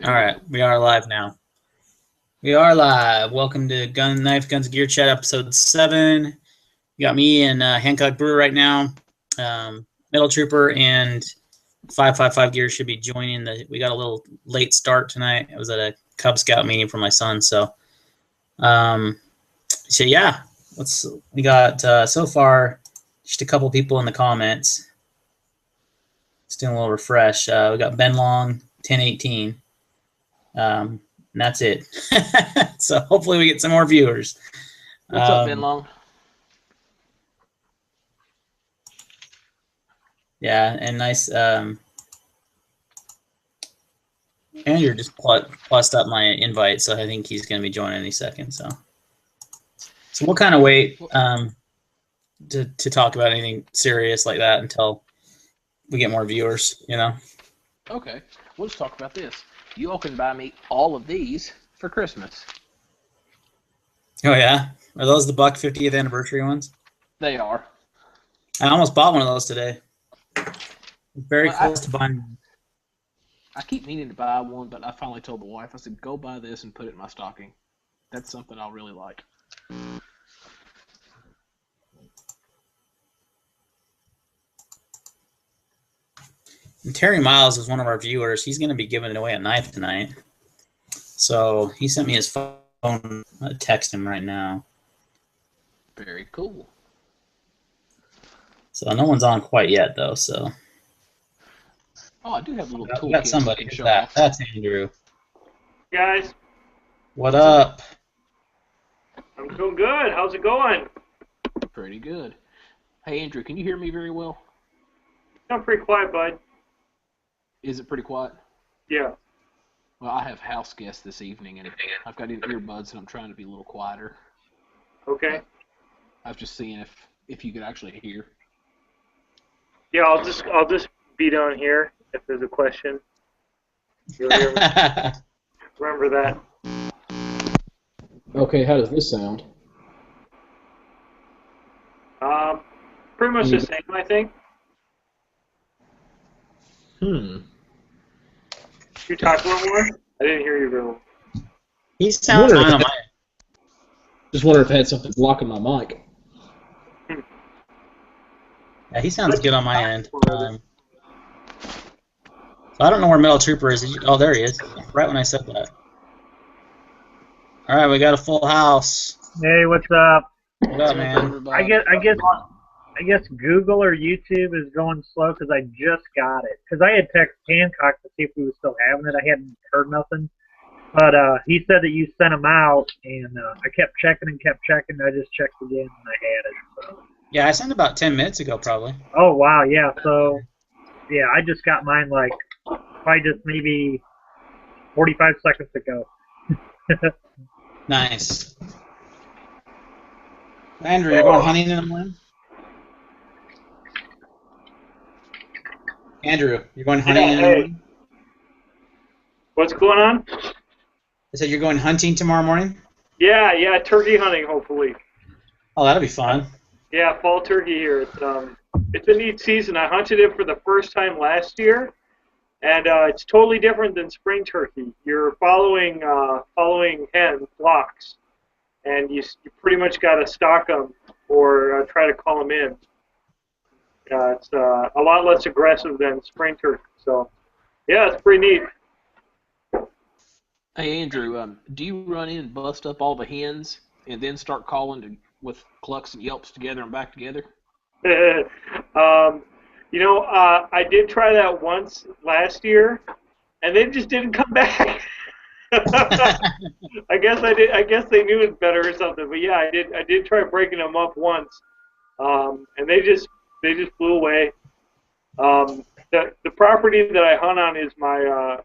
All right, we are live now. We are live. Welcome to Gun Knife Guns Gear Chat episode 7. You got me and Hancock Brewer right now. Metal Trooper and 555 Gear should be joining. We got a little late start tonight. I was at a Cub Scout meeting for my son, so yeah. We got so far just a couple people in the comments. Just doing a little refresh. We got Ben Long 1018. And that's it. So hopefully we get some more viewers. What's up, Ben Long? Yeah, and nice. Andrew just plussed up my invite, so I think he's going to be joining any second. So we'll kind of wait to talk about anything serious like that until we get more viewers, you know? Okay, we'll just talk about this. You all can buy me all of these for Christmas. Oh, yeah? Are those the Buck 50th anniversary ones? They are. I almost bought one of those today. Very close to buying one. I keep meaning to buy one, but I finally told the wife, I said, go buy this and put it in my stocking. That's something I'll really like. And Terry Miles is one of our viewers. He's going to be giving away a knife tonight. So he sent me his phone. I'm going to text him right now. Very cool. So no one's on quite yet, though. So. Oh, I do have a little toolkit. Got somebody. Who's that? That's Andrew. Guys. What up? I'm doing good. How's it going? Pretty good. Hey, Andrew, can you hear me very well? I'm pretty quiet, bud. Is it pretty quiet? Yeah. Well, I have house guests this evening, and I've got in earbuds, and I'm trying to be a little quieter. Okay. I was just seeing if you could actually hear. Yeah, I'll just be down here if there's a question. You'll hear me. Remember that. Okay, how does this sound? Pretty much the same, I think. You talk a little more? I didn't hear you very well. He sounds fine on my Just wonder if I had something blocking my mic. Yeah, he sounds good on my end. So I don't know where Metal Trooper is. Oh, there he is. Right when I said that. All right, we got a full house. Hey, what's up? What up, man? I guess Google or YouTube is going slow because I just got it. Because I had texted Hancock to see if we were still having it. I hadn't heard nothing. But he said that you sent them out, and I kept checking and kept checking. I just checked again, and I had it. So. Yeah, I sent about 10 minutes ago, probably. Oh, wow, yeah. So, yeah, I just got mine, like, probably just maybe 45 seconds ago. Nice. Andrew, you're going hunting in the morning? Andrew, you're going hunting in the morning? What's going on? I said you're going hunting tomorrow morning? Yeah, turkey hunting, hopefully. Oh, that'll be fun. Yeah, fall turkey here. It's a neat season. I hunted it for the first time last year, and it's totally different than spring turkey. You're following hen flocks, and you pretty much got to stalk them or try to call them in. It's a lot less aggressive than spring turkey. So, yeah, it's pretty neat. Hey, Andrew, do you run in and bust up all the hens and then start calling with clucks and yelps together and back together? I did try that once last year, and they just didn't come back. I guess they knew it better or something. But yeah, I did try breaking them up once, and they just flew away. The property that I hunt on is my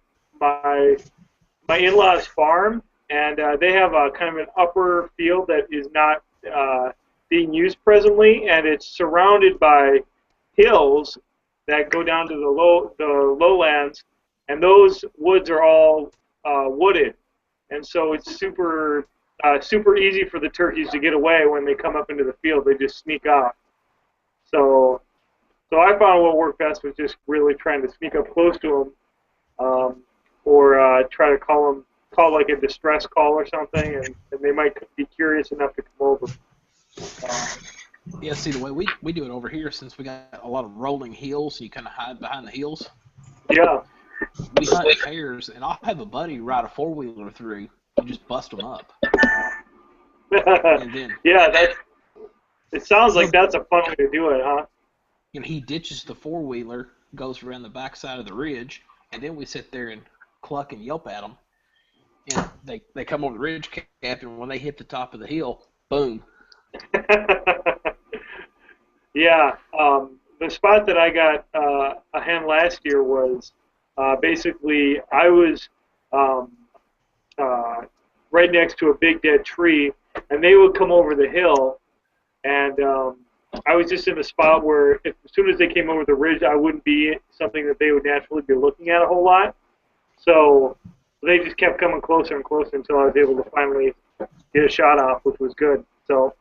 in-laws' farm, and they have a kind of an upper field that is not being used presently, and it's surrounded by hills that go down to the lowlands, and those woods are all wooded, and so it's super easy for the turkeys to get away when they come up into the field. They just sneak off. So I found what worked best was just really trying to sneak up close to them. or try to call like a distress call or something, and they might be curious enough to come over. Yeah, see, the way we do it over here, since we got a lot of rolling hills, you kind of hide behind the hills. Yeah. We hunt in pairs, and I'll have a buddy ride a four-wheeler through and just bust them up. And then, yeah, it sounds like that's a fun way to do it, huh? you know, he ditches the four-wheeler, goes around the backside of the ridge, and then we sit there and cluck and yelp at them. And they come over the ridge cap, and when they hit the top of the hill, boom. Yeah, the spot that I got a hen last year was basically I was right next to a big dead tree, and they would come over the hill, and I was just in a spot where as soon as they came over the ridge, I wouldn't be something that they would naturally be looking at a whole lot. So they just kept coming closer and closer until I was able to finally get a shot off, which was good. So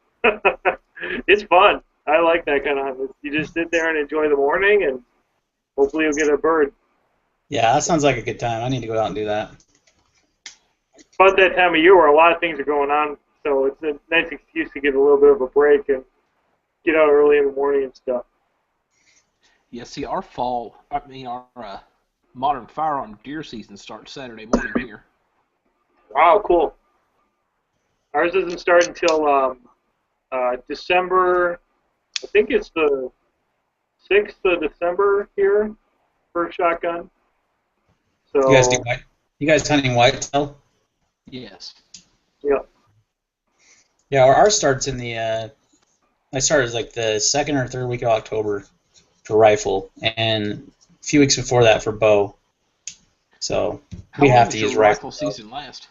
it's fun. I like that kind of hunt. You just sit there and enjoy the morning, and hopefully you'll get a bird. Yeah, that sounds like a good time. I need to go out and do that. It's about that time of year where a lot of things are going on, so it's a nice excuse to get a little bit of a break and get out early in the morning and stuff. Yeah, see, our modern firearm deer season starts Saturday morning here. Wow, cool. Ours doesn't start until December. I think it's the 6th of December here for shotgun. So You guys do white? You guys hunting whitetail? Yes. Yeah. Yeah, ours starts in the. I started like the second or third week of October for rifle, and a few weeks before that for bow. So we have to use your rifle season last?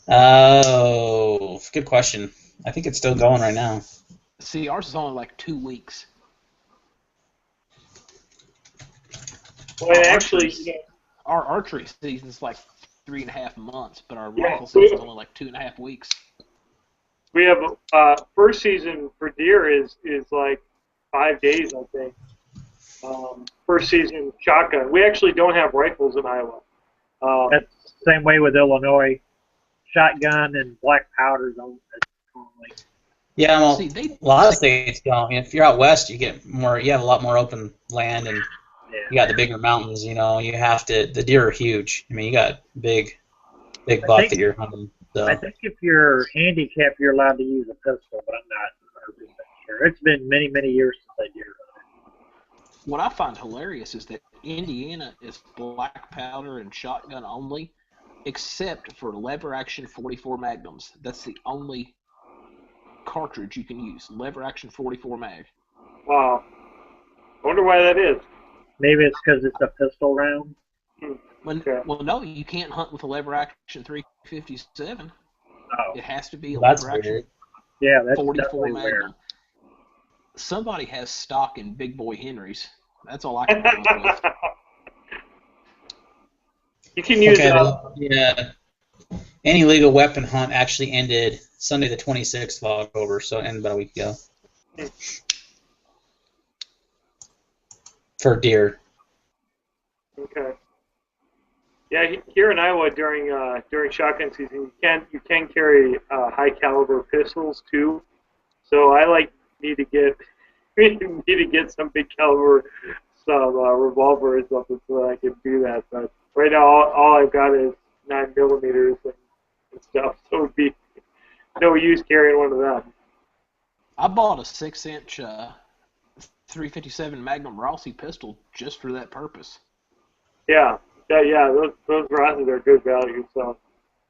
Oh, good question. I think it's still going right now. See, ours is only like 2 weeks. Well, and actually, our archery season's like 3.5 months, but our rifle season's only like 2.5 weeks. we have first season for deer is like 5 days, I think. First season shotgun. We actually don't have rifles in Iowa. That's the same way with Illinois. Shotgun and black powders only. Yeah, well, See, a lot of states don't. If you're out west, you get more. You have a lot more open land, and you got the bigger mountains. You know, you have to. The deer are huge. I mean, you got big buck that you're hunting. So. I think if you're handicapped, you're allowed to use a pistol, but I'm not 100% sure. It's been many, many years since I deer hunted. What I find hilarious is that Indiana is black powder and shotgun only, except for lever action 44 magnums. That's the only cartridge you can use. Lever action 44 mag. Wow. I wonder why that is. Maybe it's because it's a pistol round. Well, no, you can't hunt with a lever action 357. Oh. It has to be a That's lever action weird. Yeah, that's 44 definitely magnum. weird. Somebody has stock in Big Boy Henrys. That's all I can come up with. You can use yeah. Any legal weapon hunt actually ended Sunday the 26th of October, so it ended about a week ago. For deer. Okay. Yeah, here in Iowa during shotgun season, you can carry high caliber pistols too. So I need to get some big caliber, some revolver or something so that I can do that. But right now, all I've got is 9mm and stuff, so it would be no use carrying one of them. I bought a 6-inch 357 Magnum Rossi pistol just for that purpose. Yeah, those Rosses are good value, so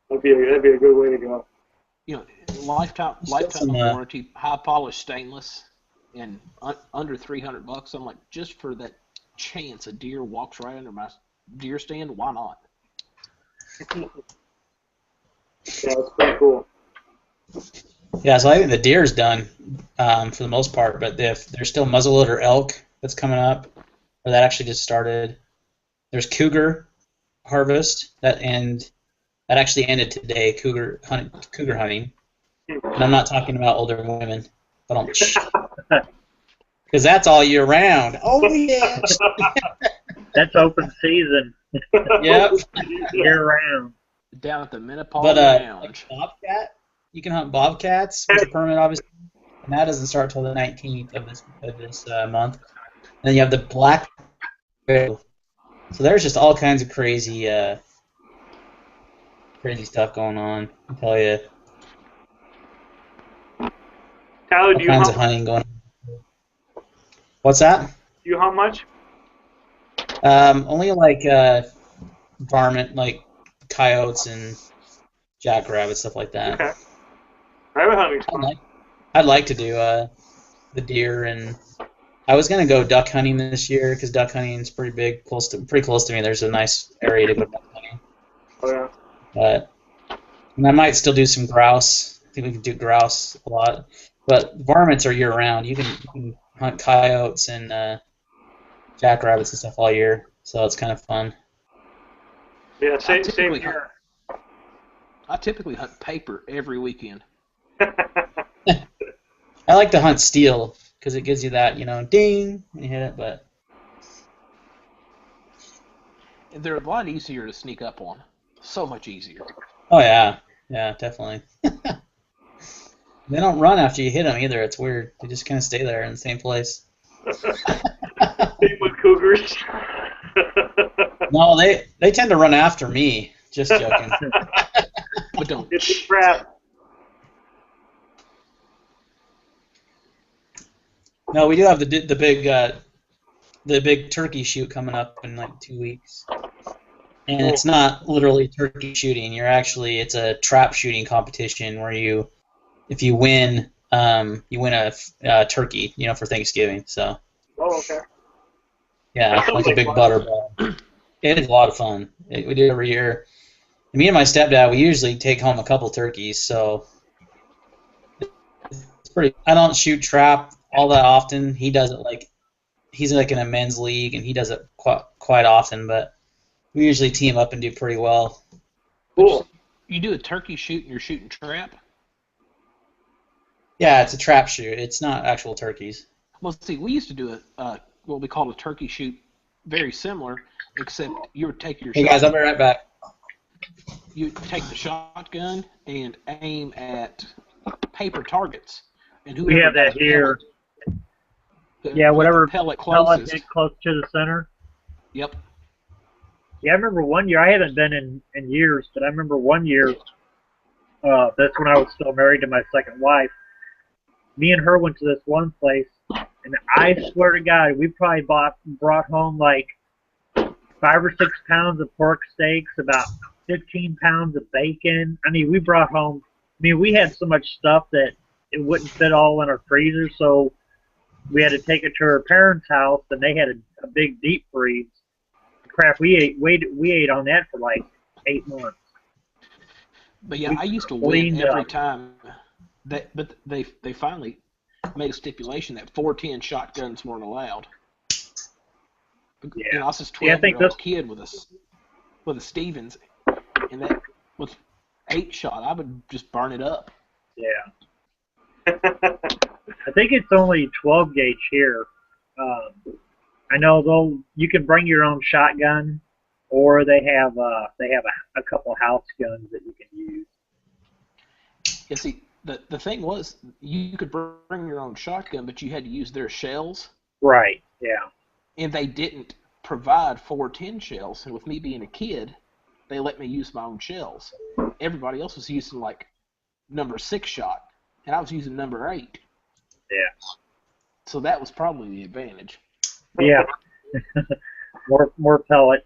that'd be a good way to go. You know, lifetime warranty, high polished stainless, and under $300. I'm like, just for that chance a deer walks right under my deer stand, why not? Yeah, it's pretty cool. Yeah, so I think the deer's done for the most part, but if there's still muzzleloader elk that's coming up, or that actually just started. There's cougar harvest that actually ended today. Cougar hunting, and I'm not talking about older women, but because that's all year round. Oh yeah. That's open season. Yep. Year round. Down at the Menopause But like Lounge. bobcat, you can hunt bobcats with a permit, obviously, and that doesn't start till the 19th of this month. And then you have the black bear. So there's just all kinds of crazy stuff going on. I tell you, Tyler, all do you kinds hunt? of hunting going on. What's that? Do you hunt much? Only like varmint, like coyotes and jackrabbits, stuff like that. Okay. Rabbit hunting's I'd fun. like, I'd like to do the deer, and I was gonna go duck hunting this year because duck hunting is pretty close to me. There's a nice area to go duck hunting, Oh yeah. but and I might still do some grouse. I think we can do grouse a lot, but varmints are year round. You can hunt coyotes and jackrabbits and stuff all year, so it's kind of fun. Yeah, same typically here. I typically hunt paper every weekend. I like to hunt steel because it gives you that, ding when you hit it. But They're a lot easier to sneak up on. So much easier. oh yeah, definitely. They don't run after you hit them either. It's weird. They just kind of stay there in the same place. Same with cougars. No, they tend to run after me. Just joking. But don't. It's a trap. No, we do have the big turkey shoot coming up in like 2 weeks, and it's not literally turkey shooting. It's a trap shooting competition where if you win, you win a turkey, for Thanksgiving. So Oh, okay. yeah, like a big butterball. It is a lot of fun. We do it every year. Me and my stepdad, we usually take home a couple turkeys, so it's pretty. I don't shoot trap all that often. He does it he's like in a men's league, and he does it quite often. But we usually team up and do pretty well. Cool. You do a turkey shoot and you're shooting trap? Yeah, it's a trap shoot. It's not actual turkeys. Well, see, we used to do what we called a turkey shoot, very similar, except you would take your Hey guys, I'll be right back. You take the shotgun and aim at paper targets, and We have that here. Yeah, whatever pellet pellet closest. hit close to the center. Yep. Yeah, I remember one year. I haven't been in years, but I remember one year. That's when I was still married to my second wife. Me and her went to this one place, and I swear to God, we probably brought home like 5 or 6 pounds of pork steaks, about 15 pounds of bacon. I mean, we brought home. I mean, we had so much stuff that it wouldn't fit all in our freezer, so we had to take it to her parents' house, and they had a big deep freeze. Crap, we ate on that for like 8 months. But yeah, We I used to cleaned win every up. time. But they finally made a stipulation that 410 shotguns weren't allowed. Yeah. You know, I was this Yeah, I think 12-year-old kid with a Stevens, and that was 8 shot. I would just burn it up. Yeah. I think it's only 12 gauge here. I know you can bring your own shotgun, or they have a couple house guns that you can use. Yeah, see, the thing was, you could bring your own shotgun, but you had to use their shells, Right. Yeah. and they didn't provide 410 shells. And with me being a kid, they let me use my own shells. Everybody else was using like number 6 shot, and I was using number 8. Yeah. So that was probably the advantage. Yeah. more pellets.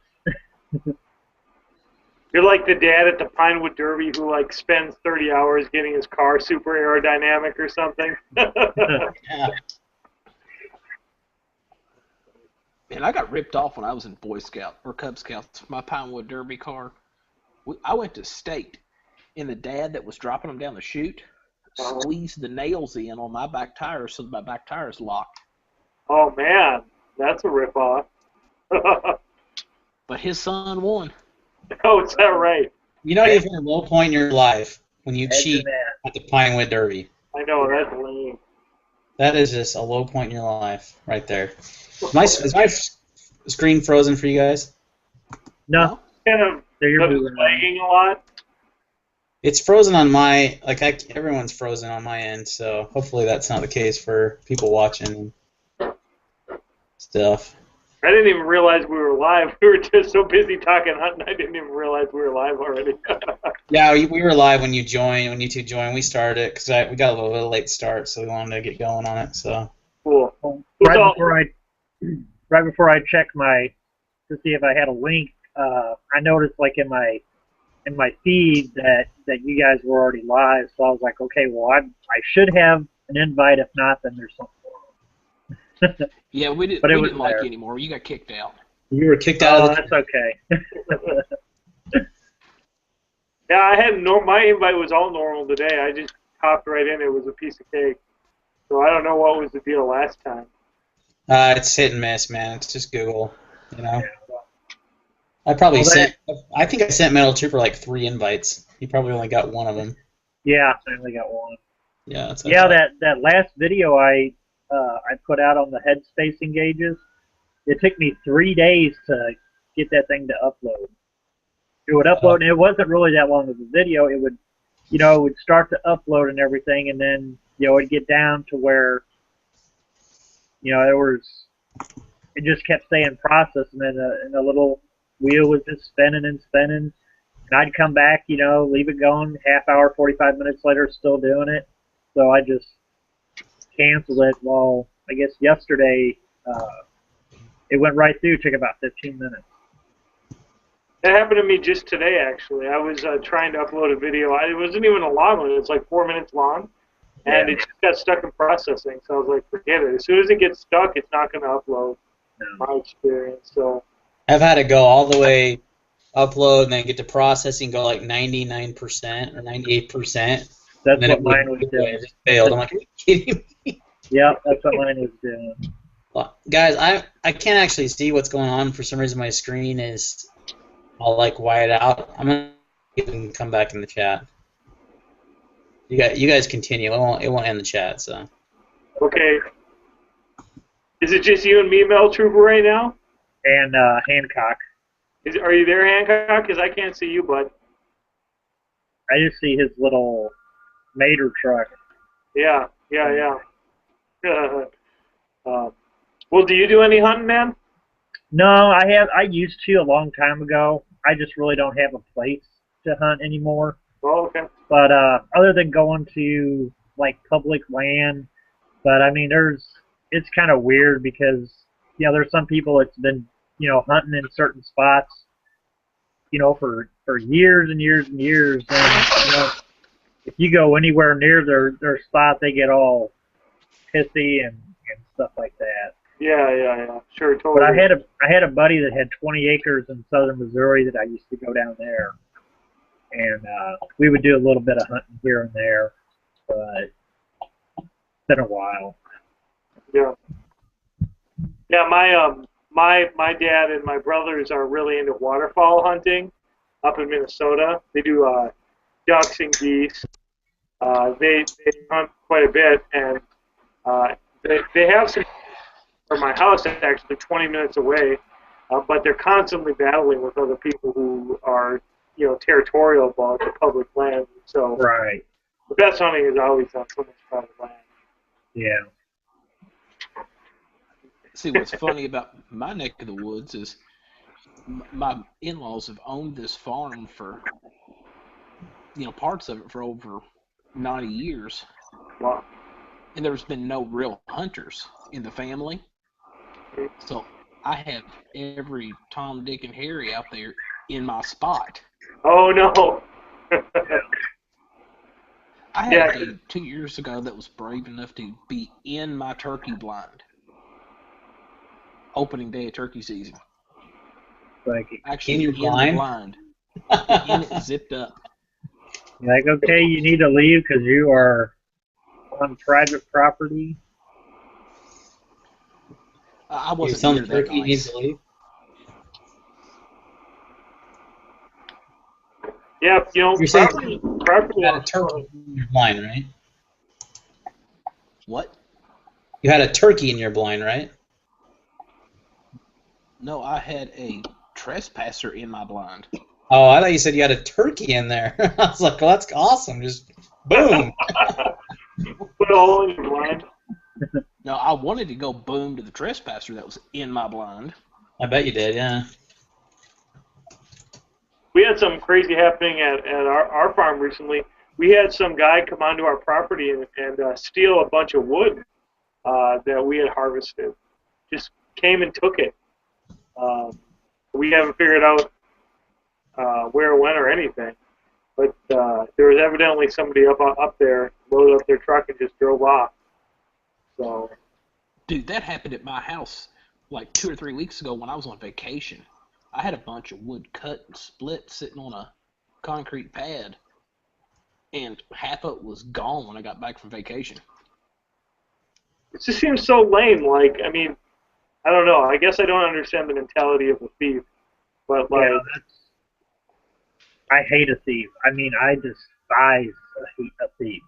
You're like the dad at the Pinewood Derby who like spends 30 hours getting his car super aerodynamic or something. Yeah. And I got ripped off when I was in Boy Scout or Cub Scouts. My Pinewood Derby car. I went to state, and the dad that was dropping them down the chute squeezed the nails in on my back tire so my back tire is locked. Oh man, that's a ripoff. But his son won. Oh, is that right? You know, you've hit a low point in your life when you Imagine cheat that. at the Pinewood Derby. I know, that's lame. That is just a low point in your life right there. Is my screen frozen for you guys? No, Kind of you're moving around. playing a lot. It's frozen on my everyone's frozen on my end, so hopefully that's not the case for people watching stuff. I didn't even realize we were live. We were just so busy talking hunting, I didn't even realize we were live already. Yeah, we were live when you joined. When you two joined, we started because we got a little late start, so we wanted to get going on it. So Cool. Right before I checked to see if I had a link, I noticed like in my feed that you guys were already live. So I was like, okay, well I should have an invite. If not, then there's something wrong. Yeah, we didn't like you anymore. You got kicked out. you were kicked out. Oh, that's okay. Yeah, I had my invite was all normal today. I just hopped right in. It was a piece of cake. So I don't know what was the deal last time. It's hit and miss, man. It's just Google, you know. I probably sent. I think I sent Metal Trooper like 3 invites. He probably only got one of them. Yeah, I only got one. Yeah. That's that last video I put out on the headspace engages. It took me 3 days to get that thing to upload. It would upload, and it wasn't really that long of a video. It would, it would start to upload and everything, and then it'd get down to where, it just kept saying process, and then and the little wheel was just spinning and spinning. And I'd come back, leave it going, half hour, 45 minutes later, still doing it. So I just canceled it. Well, I guess yesterday it went right through. It took about 15 minutes. That happened to me just today, actually. I was trying to upload a video. It wasn't even a long one. It was like 4 minutes long, and it just got stuck in processing. So I was like, forget it. As soon as it gets stuck, it's not going to upload. My experience. So I've had to go all the way upload and then get to processing, go like 99% or 98%. That's what mine was doing. It just failed. I'm like, are you kidding me? Yeah, that's what mine was doing. Well, guys, I can't actually see what's going on. For some reason, my screen is all like white out. I'm gonna even come back in the chat. You guys continue. It won't end the chat. So. Okay. Is it just you and me, Metal Trooper, right now? And Hancock. Are you there, Hancock? Because I can't see you, bud. I just see his little Mater truck. Yeah. Well, do you do any hunting, man? No, I used to a long time ago. I just really don't have a place to hunt anymore. Oh, okay. But other than going to like public land, but I mean, it's kind of weird because there's some people that's been hunting in certain spots, for years and years and years, and if you go anywhere near their spot, they get all pissy and stuff like that. Yeah. Sure, totally. But I had a buddy that had 20 acres in southern Missouri that I used to go down there, and we would do a little bit of hunting here and there, but it's been a while. Yeah. My dad and my brothers are really into waterfowl hunting up in Minnesota. They do ducks and geese. They hunt quite a bit, and they have some from my house actually 20 minutes away, but they're constantly battling with other people who are territorial about the public land. So right. The best hunting is always on someone's private land. Yeah. See, what's funny about my neck of the woods is my in-laws have owned this farm for, parts of it for over 90 years. Wow. And there's been no real hunters in the family. So I have every Tom, Dick, and Harry out there in my spot. Oh, no. I had a dude 2 years ago that was brave enough to be in my turkey blind. Opening day of turkey season. Actually, in your blind. In it, zipped up. You're like, okay, you need to leave because you are on private property. I wasn't near that nice. Needs to leave? Yeah, You're saying property you had a turkey in your blind, right? What? You had a turkey in your blind, right? No, I had a trespasser in my blind. Oh, I thought you said you had a turkey in there. I was like, well, that's awesome. Just boom. Put a hole in your blind. No, I wanted to go boom to the trespasser that was in my blind. I bet you did, yeah. We had something crazy happening at our farm recently. We had some guy come onto our property and steal a bunch of wood that we had harvested. Just came and took it. We haven't figured out where it went or anything. But there was evidently somebody up there, loaded up their truck and just drove off. So, dude, that happened at my house like 2 or 3 weeks ago when I was on vacation. I had a bunch of wood cut and split sitting on a concrete pad, and half of it was gone when I got back from vacation. it just seems so lame. Like, I mean, I don't know. I guess I don't understand the mentality of a thief. But, like, I hate a thief. I mean, I despise a thief.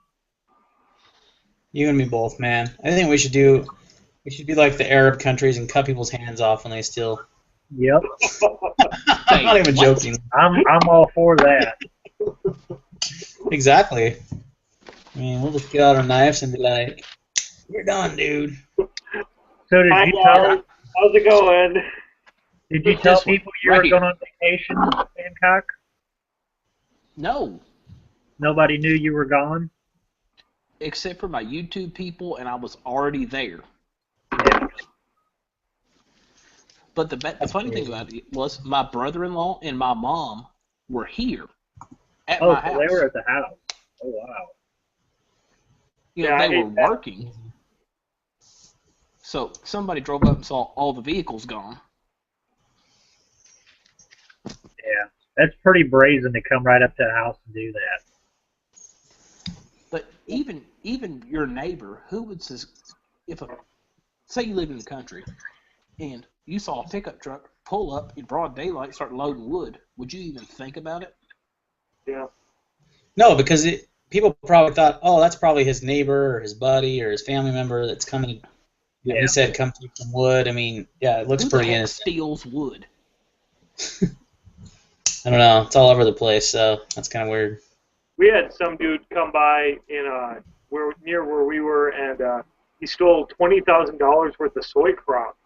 You and me both, man. I think we should be like the Arab countries and cut people's hands off when they steal. Yep. I'm not even joking. I'm all for that. Exactly. I mean, we'll just get out our knives and be like, "You're done, dude." So did you tell? How's it going? Did you tell people you were going on vacation, Hancock? No. Nobody knew you were gone? Except for my YouTube people, and I was already there. Yeah. But the funny thing about it was my brother-in-law and my mom were here at my house. Oh, they were at the house. Oh, wow. You know, they were working. So somebody drove up and saw all the vehicles gone. Yeah, that's pretty brazen to come right up to the house and do that. But even your neighbor, who would say, say you live in the country, and you saw a pickup truck pull up in broad daylight, start loading wood, would you even think about it? Yeah. No, because people probably thought, oh, that's probably his neighbor or his buddy or his family member that's coming. Yeah. He said, come take some wood. I mean, yeah, it looks pretty innocent. Who steals wood? I don't know. It's all over the place, so that's kind of weird. We had some dude come by near where we were, and he stole $20,000 worth of soy crop.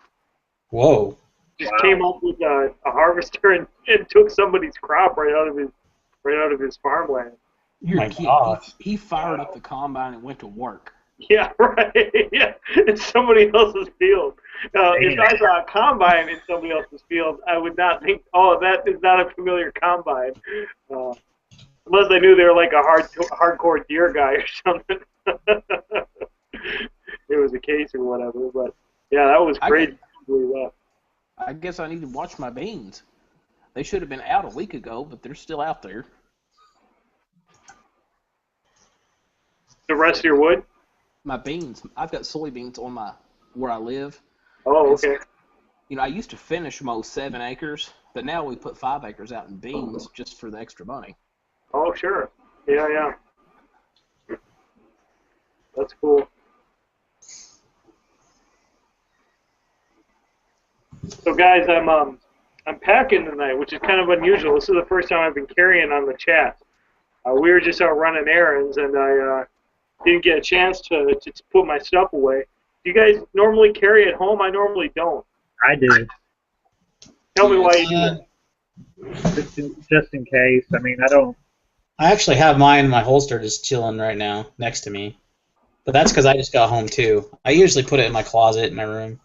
Whoa! Just came up with a harvester and took somebody's crop right out of his farmland. You're kidding. He fired up the combine and went to work. Yeah, right. Yeah, it's somebody else's field. If I saw a combine in somebody else's field, I would not think, oh, that is not a familiar combine. Unless I knew they were like a hardcore deer guy or something. It was a case or whatever. But, yeah, that was crazy. I guess I need to watch my beans. They should have been out a week ago, but they're still out there. The rest of your wood? My beans. I've got soybeans on where I live. Oh, okay. You know, I used to finish mow 7 acres, but now we put 5 acres out in beans just for the extra money. Oh, sure. Yeah. That's cool. So, guys, I'm packing tonight, which is kind of unusual. This is the first time I've been carrying on the chat. We were just out running errands, and I didn't get a chance to put my stuff away. Do you guys normally carry at home? I normally don't. I do. Tell me why you do. Just in case. I mean, I don't. I actually have mine in my holster just chilling right now next to me. But that's because I just got home, too. I usually put it in my closet in my room.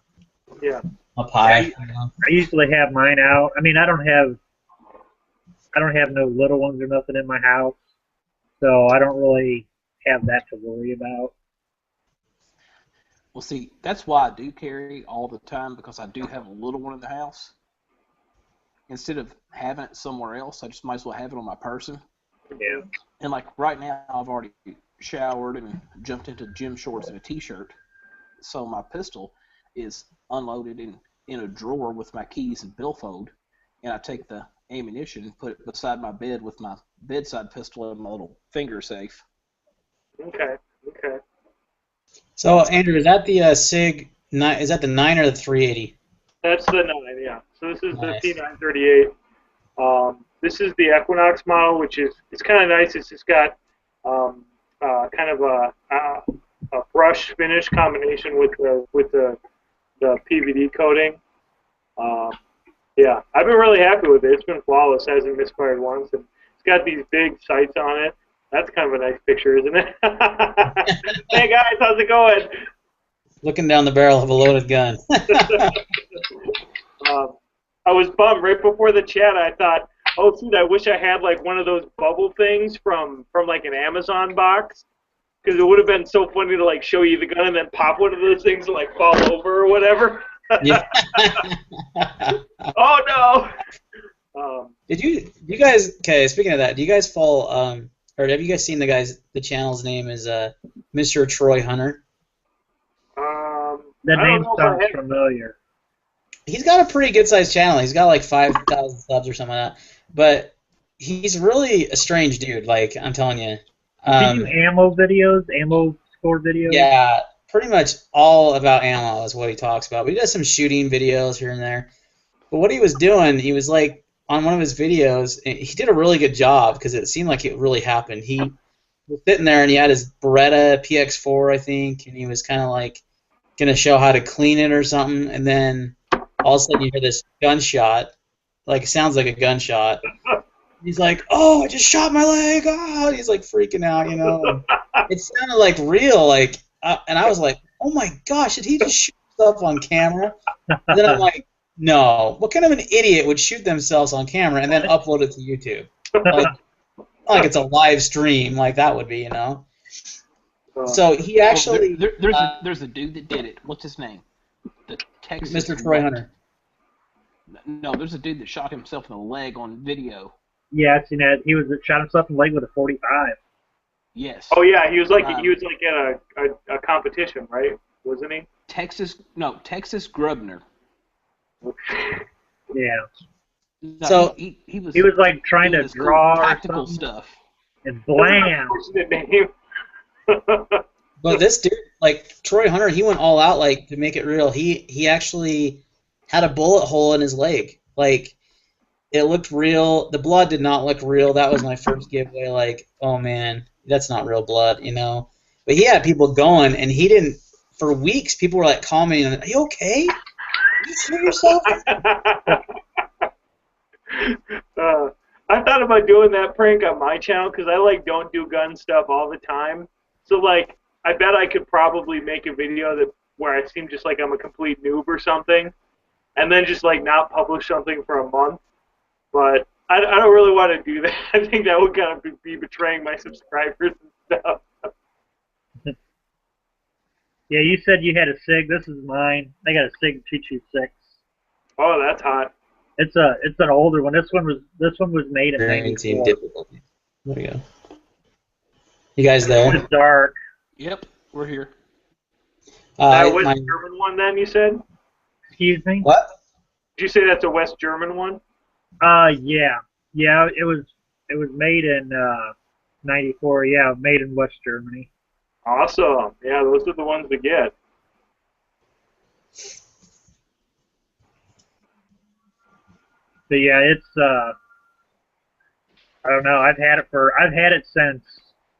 Yeah. Up high. I usually have mine out. I mean, I don't have no little ones or nothing in my house, so I don't really have that to worry about. Well, see, that's why I do carry all the time, because I do have a little one in the house. Instead of having it somewhere else, I just might as well have it on my person. Yeah. And like right now, I've already showered and jumped into gym shorts and a t-shirt, so my pistol is unloaded in a drawer with my keys and billfold, and I take the ammunition and put it beside my bed with my bedside pistol in my little finger safe. Okay. So, Andrew, is that the SIG? Is that the 9 or the 380? That's the 9. And yeah, so this is Nice. the P938. This is the Equinox model, which is it's kind of nice. It's just got kind of a brush finish combination with the PVD coating. Yeah, I've been really happy with it. It's been flawless, hasn't misfired once, and it's got these big sights on it. That's kind of a nice picture, isn't it? Hey guys, how's it going? Looking down the barrel of a loaded gun. I was bummed right before the chat. I thought, oh, shoot, I wish I had like one of those bubble things from like an Amazon box, because it would have been so funny to like show you the gun and then pop one of those things and like fall over or whatever. Yeah. Oh no. Did you guys? Okay, speaking of that, do you guys follow? Or have you guys seen the channel's name is Mr. Troy Hunter? The I don't name know if sounds I have- He's familiar. got a pretty good sized channel. He's got like 5,000 subs or something like that. But he's really a strange dude. Like I'm telling you. Do you do ammo videos, ammo score videos? Yeah, pretty much all about ammo is what he talks about. But he does some shooting videos here and there. But what he was doing, he was like on one of his videos, and he did a really good job because it seemed like it really happened. He was sitting there and he had his Beretta PX4, I think, and he was kind of like going to show how to clean it or something, and then all of a sudden you hear this gunshot, like it sounds like a gunshot. He's like, "Oh, I just shot my leg!" Oh, he's like freaking out, you know. It sounded like real, like, and I was like, "Oh my gosh, did he just shoot himself on camera?" And then I'm like, "No, what kind of an idiot would shoot themselves on camera and then upload it to YouTube? Like it's a live stream, like that would be, you know." So he actually, there's a dude that did it. What's his name? The Texas Mr. Troy Hunter. No, there's a dude that shot himself in the leg on video. Yeah, I've seen that. He shot himself in the leg with a 45. Yes. Oh yeah, he was like at a competition, right? Wasn't he? Texas Grubner. Yeah. No, So he was like trying to doing this cool draw tactical something, stuff. and blam. But this dude, like Troy Hunter, he went all out, like to make it real. He actually had a bullet hole in his leg. Like it looked real. The blood did not look real. That was my first giveaway. Like, oh man, that's not real blood, you know. But he had people going, and he didn't. For weeks, people were like commenting, "Are you okay? Did you shoot yourself?" I thought about doing that prank on my channel because I like don't do gun stuff all the time. So like, I bet I could probably make a video where I seem just like I'm a complete noob or something, and then just like not publish something for a month. But I don't really want to do that. I think that would kind of be betraying my subscribers and stuff. Yeah, you said you had a SIG. This is mine. I got a SIG 226. Oh, that's hot. It's an older one. This one was made in '94. Difficulty. There we go. You guys there? It's dark. Yep, we're here. That West German one, then you said? Excuse me. What? Did you say that's a West German one? Yeah. It was made in '94. Yeah, made in West Germany. Awesome. Yeah, those are the ones to get. But yeah, it's I don't know. I've had it since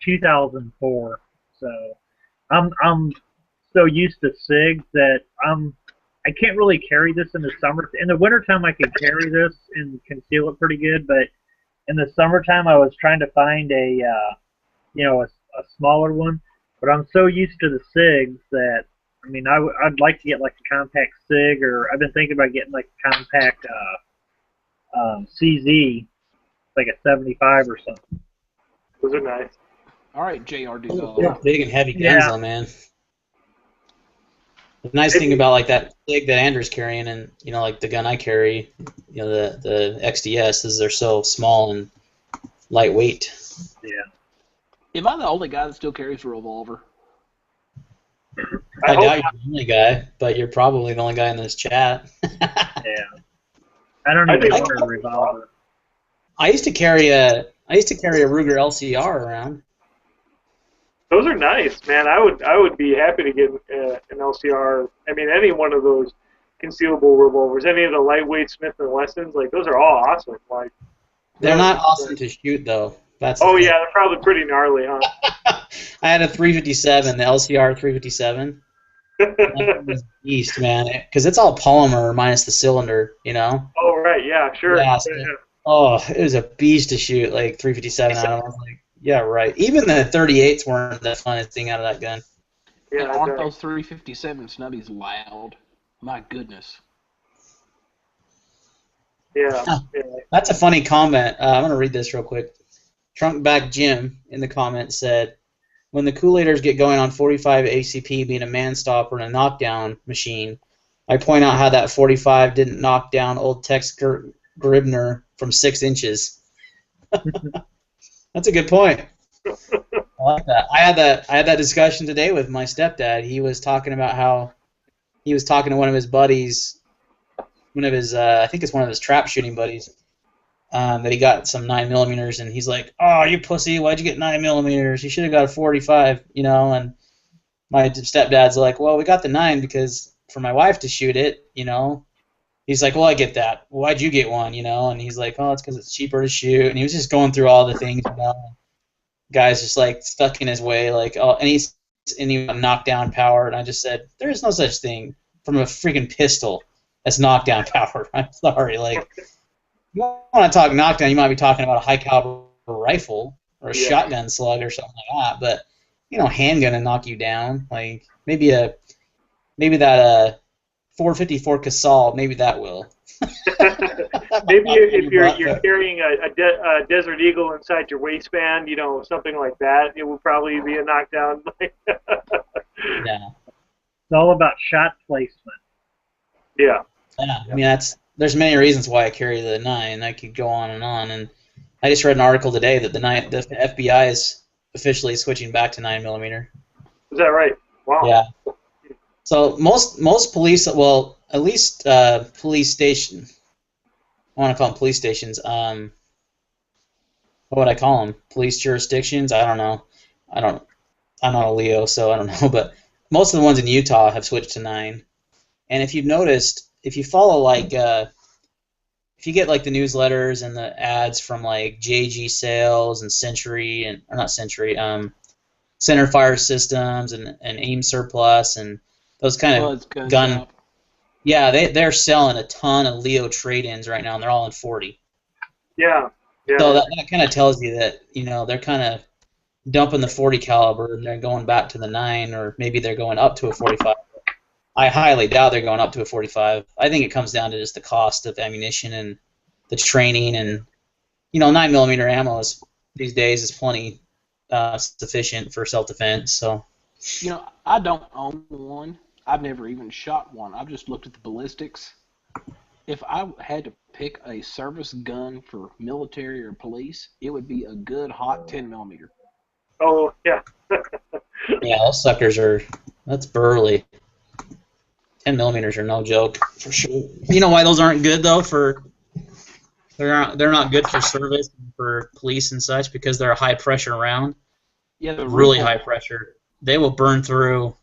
2004. So I'm so used to SIGs that I can't really carry this in the summer. In the wintertime, I can carry this and conceal it pretty good, but in the summertime, I was trying to find a smaller one. But I'm so used to the SIGs that, I mean, I'd like to get like a compact SIG, or I've been thinking about getting like a compact CZ, like a 75 or something. Those are nice. All right, JR Oh, Duval. they're big and heavy guns, Yeah. though, man. The nice thing about like that SIG that Andrew's carrying, and you know, like the gun I carry, you know, the XDS, is they're so small and lightweight. Yeah. Am I the only guy that still carries a revolver? I doubt you're the only guy, but you're probably the only guy in this chat. Yeah. I don't even own a revolver. I used to carry a Ruger LCR around. Those are nice, man. I would be happy to get an LCR. I mean, any one of those, concealable revolvers. Any of the lightweight Smith and Wessons, like those are all awesome. Like They're not awesome to shoot though. That's the oh thing. yeah, they're probably pretty gnarly, huh? I had a 357, the LCR 357. That was a beast, man, because it's all polymer minus the cylinder, you know. Oh right, yeah, sure. Yeah, so, oh, it was a beast to shoot like 357 out of. I was like, yeah, right. Even the 38s weren't the funnest thing out of that gun. And Yeah, aren't those 357 snubbies loud? My goodness. yeah, yeah. That's a funny comment. I'm going to read this real quick. Trunkback Jim in the comment said, when the Kool-Aiders get going on 45 ACP being a man-stopper and a knockdown machine, I point out how that 45 didn't knock down old Tex Gribner from 6 inches. That's a good point. I like that. I had that discussion today with my stepdad. He was talking about how he was talking to one of his buddies, I think it's one of his trap shooting buddies, that he got some 9mm, and he's like, "Oh, you pussy! Why'd you get 9mm? You should have got a 45, you know." And my stepdad's like, "Well, we got the 9 because for my wife to shoot it, you know." He's like, "Well, I get that. Why'd you get one, you know?" And he's like, "Oh, it's because it's cheaper to shoot." And he was just going through all the things, you know. Guy's just like stuck in his way, like, oh, and he knocked down power. And I just said, there is no such thing from a freaking pistol as knockdown power. I'm sorry, like, you want to talk knockdown, you might be talking about a high caliber rifle or a shotgun slug or something like that. But you know, handgun to knock you down, like maybe that 454 Casal, maybe that will. Maybe if you're carrying a Desert Eagle inside your waistband, you know, something like that, it would probably be a knockdown. Yeah. It's all about shot placement. Yeah. Yeah. I mean, there's many reasons why I carry the 9. I could go on, and I just read an article today that the FBI is officially switching back to 9mm. Is that right? Wow. Yeah. So most police, well, at least police station. I want to call them police stations. What would I call them? Police jurisdictions? I don't know. I'm not a Leo, so I don't know. But most of the ones in Utah have switched to 9. And if you've noticed, if you follow like, if you get like the newsletters and the ads from like JG Sales and Century or not Century, Center Fire Systems and Aim Surplus and those kind of gun. Shop. Yeah, they're selling a ton of Leo trade-ins right now, and they're all in 40. Yeah. So that kind of tells you that, you know, they're kind of dumping the 40 caliber and they're going back to the 9, or maybe they're going up to a 45. I highly doubt they're going up to a 45. I think it comes down to just the cost of ammunition and the training, and you know, 9mm ammo these days is plenty sufficient for self-defense. So, you know, I don't own one. I've never even shot one. I've just looked at the ballistics. If I had to pick a service gun for military or police, it would be a good hot 10mm. Oh yeah. yeah, those suckers that's burly. 10mm are no joke for sure. You know why those aren't good though? They're not good for service and for police and such, because they're a high pressure round. Yeah, they're really high pressure. They will burn through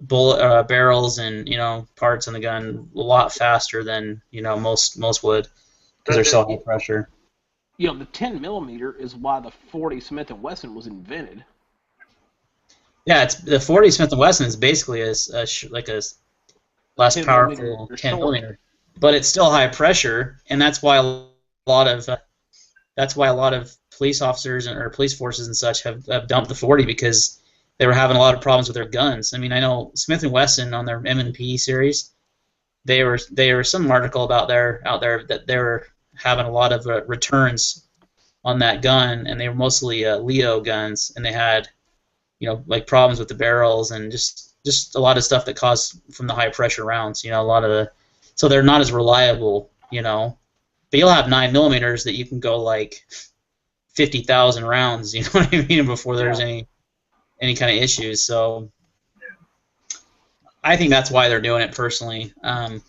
bullet barrels and, you know, parts in the gun a lot faster than, you know, most would, because they're so high pressure. You know, the 10mm is why the 40 Smith & Wesson was invented. Yeah, it's the 40 Smith & Wesson is basically like a less powerful 10mm, but it's still high pressure, and that's why a lot of police officers or police forces and such have dumped the 40, because they were having a lot of problems with their guns. I mean, I know Smith & Wesson on their M&P series, there was some article out there that they were having a lot of returns on that gun, and they were mostly Leo guns, and they had, you know, like problems with the barrels and just a lot of stuff that caused from the high pressure rounds. You know, so they're not as reliable. You know, but you'll have 9mm that you can go like 50,000 rounds. You know what I mean? Before there's any kind of issues. So I think that's why they're doing it personally,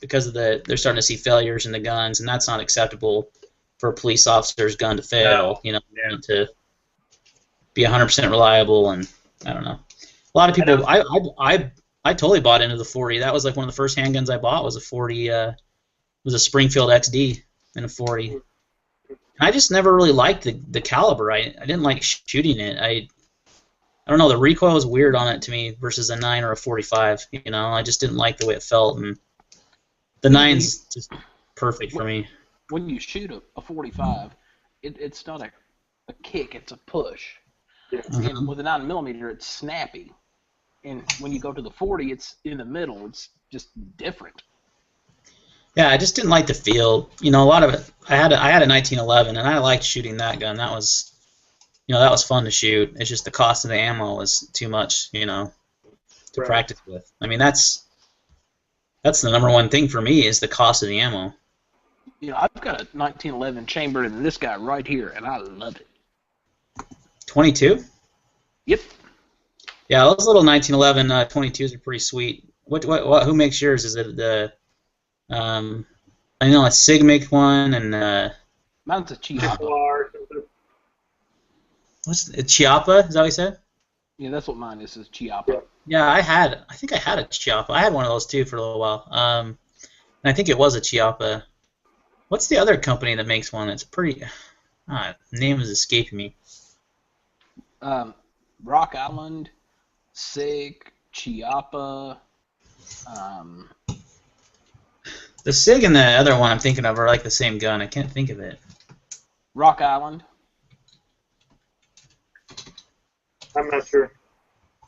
because they're starting to see failures in the guns, and that's not acceptable for a police officer's gun to fail. You know, to be 100% reliable, and I don't know. A lot of people, I totally bought into the 40. That was like one of the first handguns I bought was a 40. Was a Springfield XD and a 40. And I just never really liked the caliber. I didn't like shooting it. I don't know. The recoil was weird on it to me versus a 9 or a 45. You know, I just didn't like the way it felt. And the 9's just perfect for me. When you shoot a 45, it's not a kick, it's a push. And with a 9mm, it's snappy. And when you go to the 40, it's in the middle. It's just different. Yeah, I just didn't like the feel. You know, a lot of it. I had a 1911, and I liked shooting that gun. That was, that was fun to shoot. It's just the cost of the ammo was too much, to practice with. I mean, that's the number one thing for me is the cost of the ammo. I've got a 1911 chambered in this guy right here, and I love it. 22? Yep. Yeah, those little 1911 22s are pretty sweet. What? Who makes yours? Is it the? I know a Sig make one, and mine's a Chiappa. What's it, Chiappa? Is that what you said? Yeah, that's what mine is Chiappa. Yeah, I think I had a Chiappa. I had one of those too for a little while. And I think it was a Chiappa. What's the other company that makes one? It's pretty. Name is escaping me. Rock Island, Sig, Chiappa. The Sig and the other one I'm thinking of are like the same gun. I can't think of it. Rock Island. I'm not sure.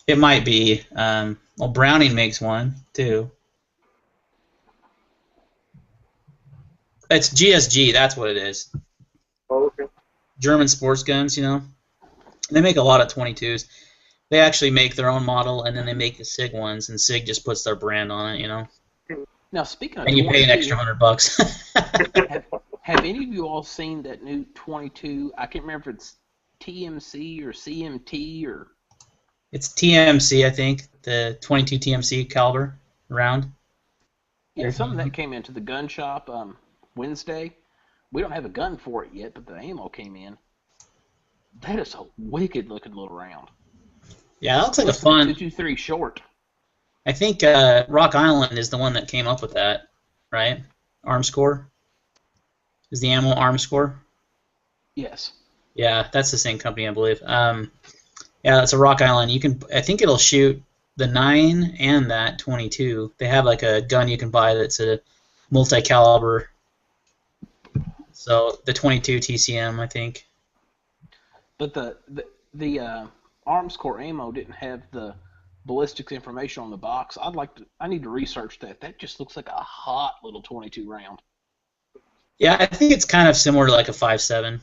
It might be. Well, Browning makes one too. It's GSG. That's what it is. Oh, okay. German sports guns, They make a lot of 22s. They actually make their own model, and then they make the Sig ones, and Sig just puts their brand on it, Now, speaking of And you pay an extra $100. have any of you all seen that new 22? I can't remember if it's TMC or CMT or... It's TMC, I think, the 22 TMC caliber round. Yeah, something that came into the gun shop Wednesday. We don't have a gun for it yet, but the ammo came in. That is a wicked-looking little round. Yeah, that looks like a fun... 223 short. I think Rock Island is the one that came up with that, right? Armscore? Is the ammo Armscore? Yes. Yeah, that's the same company, I believe. Yeah, it's a Rock Island. I think it'll shoot the 9 and that 22. They have like a gun you can buy that's a multi-caliber. So the 22 TCM, I think. But the Armscore ammo didn't have the ballistics information on the box. I need to research that. That just looks like a hot little 22 round. Yeah, I think it's kind of similar to like a 5.7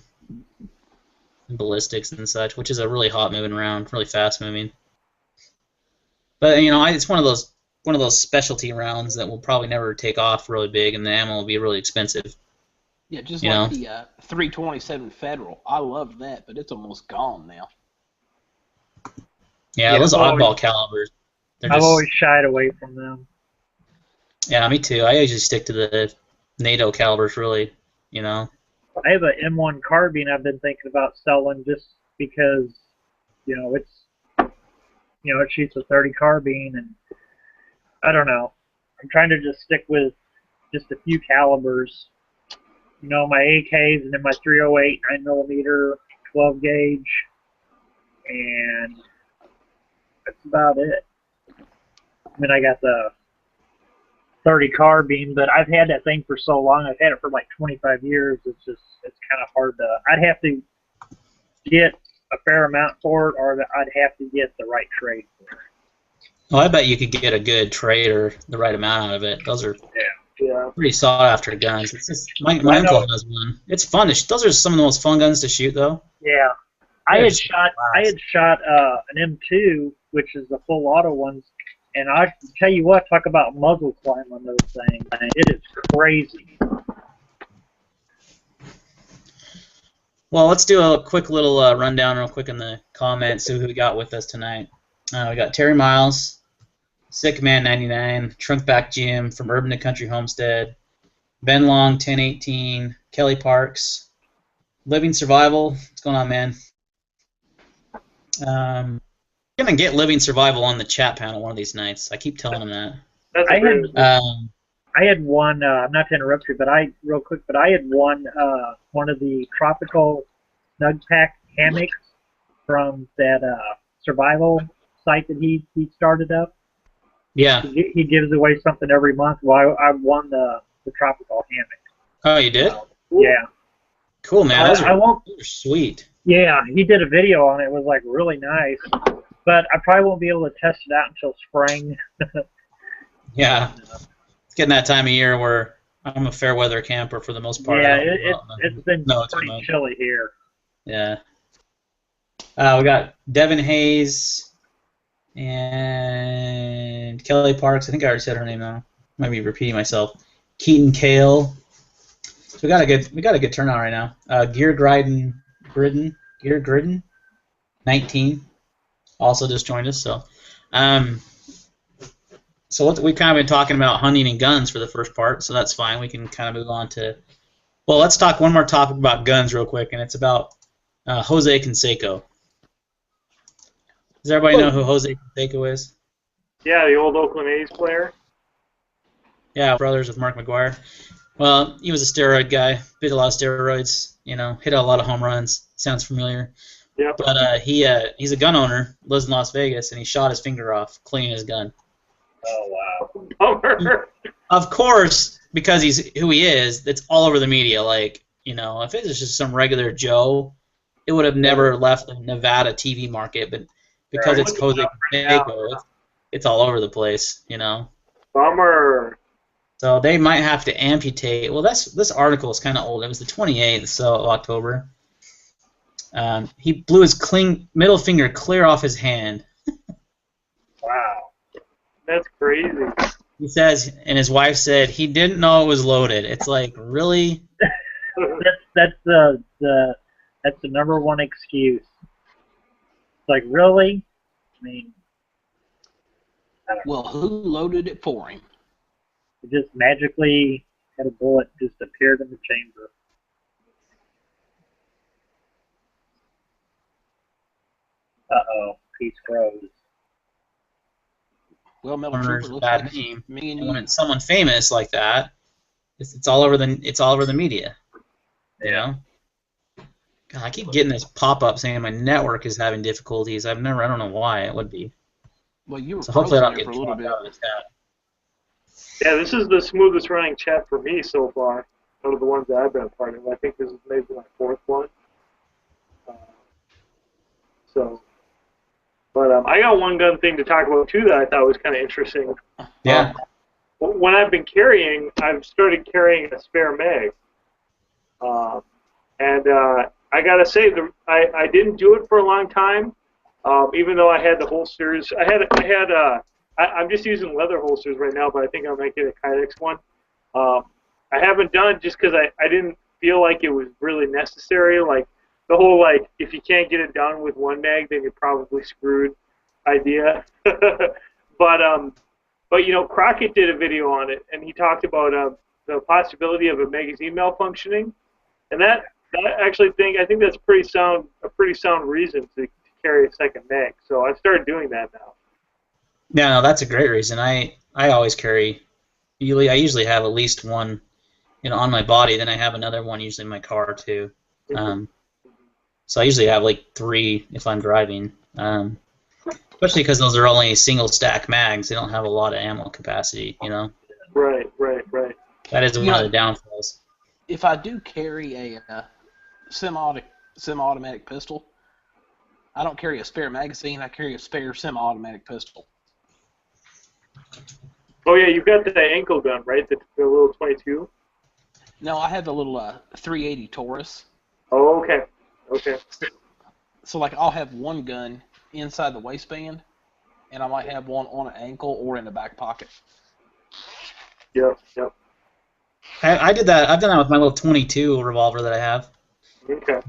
ballistics and such, which is a really hot moving round, really fast moving. But it's one of those specialty rounds that will probably never take off really big, and the ammo will be really expensive. Yeah, just like the 327 Federal. I loved that, but it's almost gone now. Yeah, those oddball calibers. I've always shied away from them. Yeah, me too. I usually stick to the NATO calibers, really. I have an M1 carbine I've been thinking about selling just because, it shoots a 30 carbine, and I don't know. I'm trying to just stick with just a few calibers. My AKs and then my 308 9mm 12 gauge, and that's about it. I mean, I got the 30 carbine, but I've had that thing for so long. I've had it for like 25 years. It's kind of hard to. I'd have to get a fair amount for it, or I'd have to get the right trade for it. Well, I bet you could get a good trade or the right amount out of it. Those are pretty sought after guns. It's just my uncle has one. It's fun to those are some of the most fun guns to shoot, though. Yeah, I had shot an M2, which is the full auto ones, and I tell you what, talk about muzzle climb on those things. It is crazy. Well, let's do a quick little rundown real quick in the comments, see who we got with us tonight. We got Terry Miles, Sick Man 99, Trunkback Jim from Urban to Country Homestead, Ben Long 1018, Kelly Parks, Living Survival. What's going on, man? gonna get Living Survival on the chat panel one of these nights. I keep telling him that. That's I a great. I had one. Not to interrupt you, but I had one of the tropical snug pack hammocks from that survival site that he started up. Yeah. He gives away something every month. Well, I won the tropical hammock. Oh, you did? Yeah. Cool, man. Those I won't. are sweet. Yeah, he did a video on it. It was like really nice, but I probably won't be able to test it out until spring. Yeah. It's getting that time of year where I'm a fair weather camper for the most part. Yeah, it's been pretty much. chilly here. Yeah. We got Devin Hayes and Kelly Parks. I think I already said her name now. Might be repeating myself. Keaton Kale. So we got a good turnout right now. Gear Gridden, 19, also just joined us. So, we've kind of been talking about hunting and guns for the first part, so that's fine. We can kind of move on to. Well, let's talk one more topic about guns real quick, and it's about Jose Canseco. Does everybody know who Jose Canseco is? Yeah, the old Oakland A's player. Yeah, brothers with Mark McGuire. Well, he was a steroid guy, did a lot of steroids, hit a lot of home runs. Sounds familiar. Yep. But he's a gun owner, lives in Las Vegas, and he shot his finger off cleaning his gun. Oh, wow. Bummer. Of course, because he's who he is, it's all over the media. Like, if it was just some regular Joe, it would have never left the Nevada TV market. But because it's Jose Canseco, it's all over the place, Bummer. So they might have to amputate. Well, this article is kind of old. It was the 28th of October. He blew his middle finger clear off his hand. Wow. That's crazy. He says, and his wife said he didn't know it was loaded. It's like, really? That's the number one excuse. It's like, really? I mean, Well, who loaded it for him? it just magically had a bullet just appeared in the chamber. Uh-oh, peace froze. Well, Metal Turner's Trooper a looks bad like name. me and And when you. it's someone famous like that, it's all over the media. God, I keep getting this pop-up saying my network is having difficulties. I don't know why it would be. Well, you were So hopefully I frozen don't there get for a little dropped bit. out of the chat. Yeah, this is the smoothest running chat for me so far. Out of the ones that I've been a part of. I think this is maybe my fourth one. But I got one gun thing to talk about too that I thought was kind of interesting. Yeah. When I've been carrying, I've started carrying a spare mag. And I gotta say, I didn't do it for a long time, even though I had the holsters. I'm just using leather holsters right now, but I think I might get a Kydex one. I haven't done it just because I didn't feel like it was really necessary. Like the whole like if you can't get it done with one mag, then you're probably screwed idea. But Crockett did a video on it, and he talked about the possibility of a magazine malfunctioning, and that I think that's a pretty sound reason to carry a second mag. So I've started doing that now. Yeah, no, that's a great reason. I always carry. I usually have at least one, on my body. Then I have another one usually in my car too. So I usually have like 3 if I'm driving. Especially because those are only single stack mags. They don't have a lot of ammo capacity. Right. That is one of the downfalls. If I do carry a semi-automatic pistol, I don't carry a spare magazine. I carry a spare semi-automatic pistol. Oh yeah, you've got the ankle gun, right? The little 22. No, I have a little 380 Taurus. Oh, okay. So like I'll have one gun inside the waistband, and I might have one on an ankle or in the back pocket. Yep. I did that. I've done that with my little 22 revolver that I have. Okay.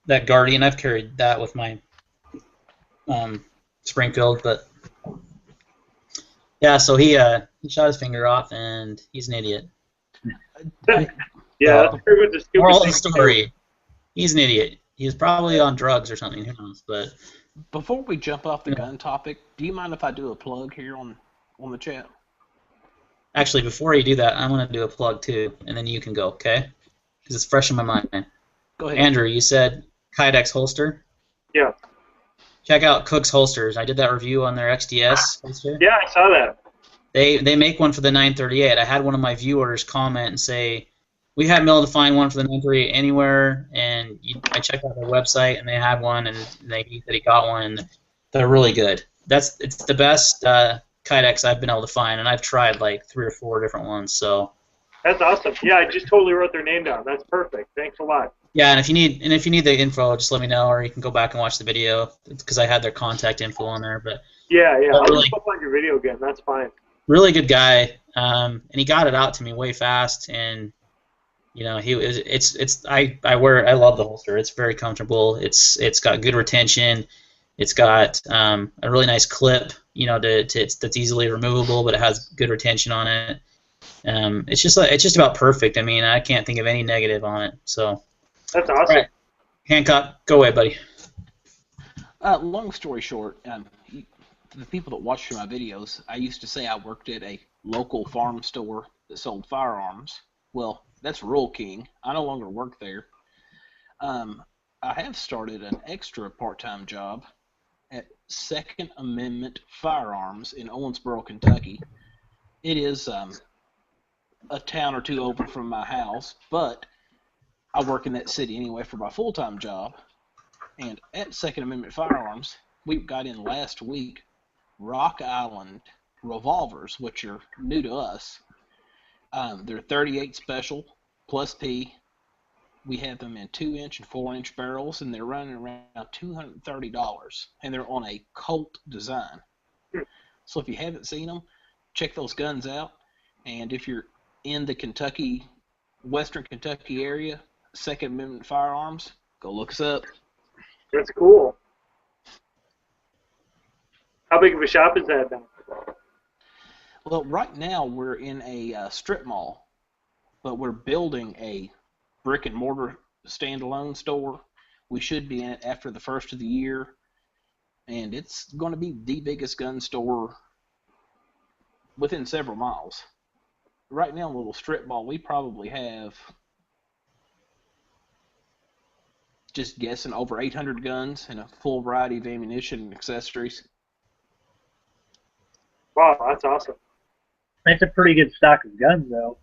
That Guardian. I've carried that with my Springfield, but yeah. So he shot his finger off, and he's an idiot. Yeah, that's pretty much the stupid Moral of thing. the story: he's an idiot. He's probably on drugs or something. Who knows? But Before we jump off the gun topic, do you mind if I do a plug here on the chat? Actually, before you do that, I'm going to do a plug too, and then you can go, okay? Because it's fresh in my mind. Go ahead. Andrew, you said Kydex holster? Yeah. Check out Cook's Holsters. I did that review on their XDS holster. Yeah, I saw that. They make one for the 938. I had one of my viewers comment and say, we haven't been able to find one for the 938 anywhere, and I checked out their website, and they had one, and he said he got one, and they're really good. It's the best Kydex I've been able to find, and I've tried like 3 or 4 different ones. So that's awesome. Yeah, I just totally wrote their name down. That's perfect. Thanks a lot. yeah, and if you need the info, just let me know, or you can go back and watch the video because I had their contact info on there. But yeah, I'll really, just put on your video again. That's fine. Really good guy, and he got it out to me way fast, and he was. I love the holster. It's very comfortable. It's got good retention. It's got a really nice clip, that's easily removable, but it has good retention on it. It's just about perfect. I mean, I can't think of any negative on it. So that's awesome. Right. Hancock, go away, buddy. Long story short, the people that watch my videos, I used to say I worked at a local farm store that sold firearms. Well, that's Rural King. I no longer work there. I have started an extra part-time job at Second Amendment Firearms in Owensboro, Kentucky. It is a town or two over from my house, but I work in that city anyway for my full-time job. And at Second Amendment Firearms, we got in last week Rock Island revolvers, which are new to us. They're 38 special plus P. We have them in 2-inch and 4-inch barrels, and they're running around $230, and they're on a Colt design. So if you haven't seen them, check those guns out. And if you're in the Kentucky, Western Kentucky area, Second Amendment Firearms, go look us up. That's cool. How big of a shop is that then? Well, right now we're in a strip mall, but we're building a brick and mortar standalone store. We should be in it after the first of the year, and it's going to be the biggest gun store within several miles. Right now, in a little strip mall, we probably have, just guessing, over 800 guns and a full variety of ammunition and accessories. Wow, that's awesome. That's a pretty good stock of guns, though.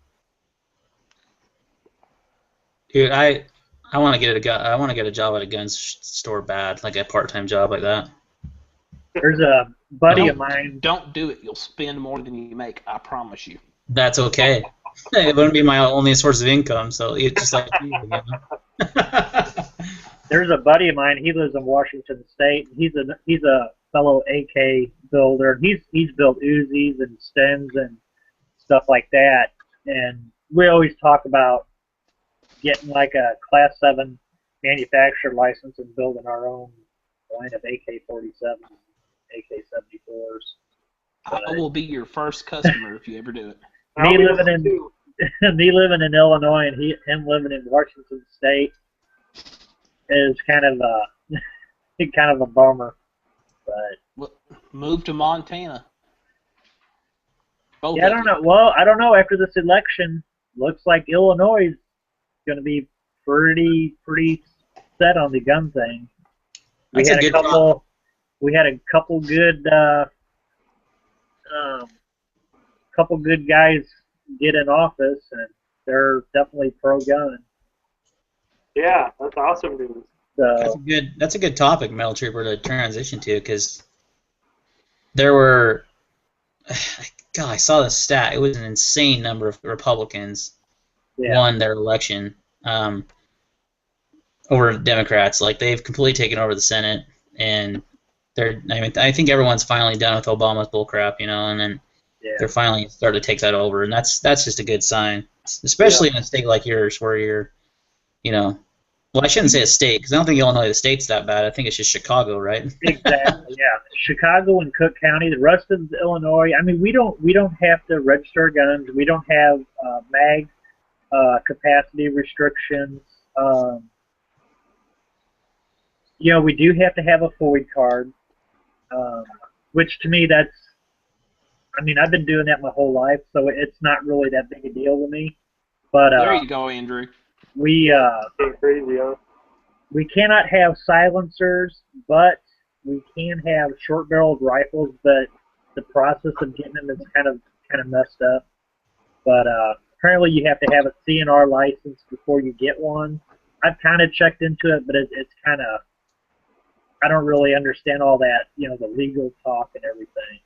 Dude, I want to get a job at a gun store bad, like a part-time job like that. There's a buddy of mine. Don't do it. You'll spend more than you make. I promise you. That's okay. It wouldn't be my only source of income, so it's just like you know? There's a buddy of mine. He lives in Washington State. He's a fellow AK builder. He's built Uzis and Stens and stuff like that. And we always talk about getting like a Class 7 manufacturer license and building our own line of AK-47s, AK-74s. I will be your first customer if you ever do it. Me living in Illinois and him living in Washington State is kind of a bummer. But well, move to Montana. Yeah, I don't know. Well, I don't know. After this election, looks like Illinois is going to be pretty set on the gun thing. We had a couple good guys get in office, and they're definitely pro-gun. Yeah, that's awesome news. So, that's a good topic, Metal Trooper, to transition to, because there were, God, I saw the stat. It was an insane number of Republicans won their election over Democrats. Like, they've completely taken over the Senate, and I think everyone's finally done with Obama's bullcrap, and then they're finally starting to take that over, and that's just a good sign, especially in a state like yours where you're, well, I shouldn't say a state, because I don't think Illinois, the state's that bad. I think it's just Chicago, right? Exactly, yeah. Chicago and Cook County. The rest of Illinois, I mean, we don't have to register guns. We don't have mag capacity restrictions. you know, we do have to have a FOID card, which to me, I mean, I've been doing that my whole life, so it's not really that big a deal to me. But There you go, Andrew. we Crazy, huh? we cannot have silencers, but we can have short-barreled rifles. But the process of getting them is kind of messed up. But apparently, you have to have a CNR license before you get one. I've kind of checked into it, but it's kind of, I don't really understand all that, you know, the legal talk and everything.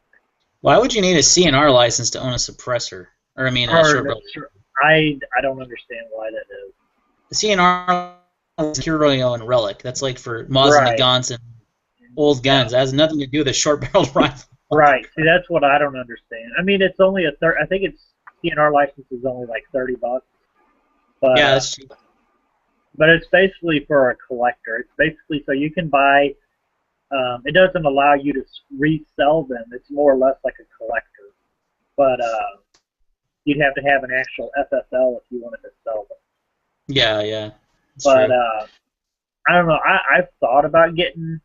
Why would you need a CNR license to own a suppressor? Or I mean, a short barrel. I don't understand why that is. The CNR is Curio and Relic. That's like for Mosin Right. guns and old guns. That has nothing to do with a short-barreled rifle. Right. See, that's what I don't understand. I mean, it's only I think it's CNR license is only like $30. But, Yeah, that's cheap. but it's basically for a collector. It's basically so you can buy. It doesn't allow you to resell them. It's more or less like a collector. But you'd have to have an actual FFL if you wanted to sell them. Yeah, yeah. But I don't know. I've thought about getting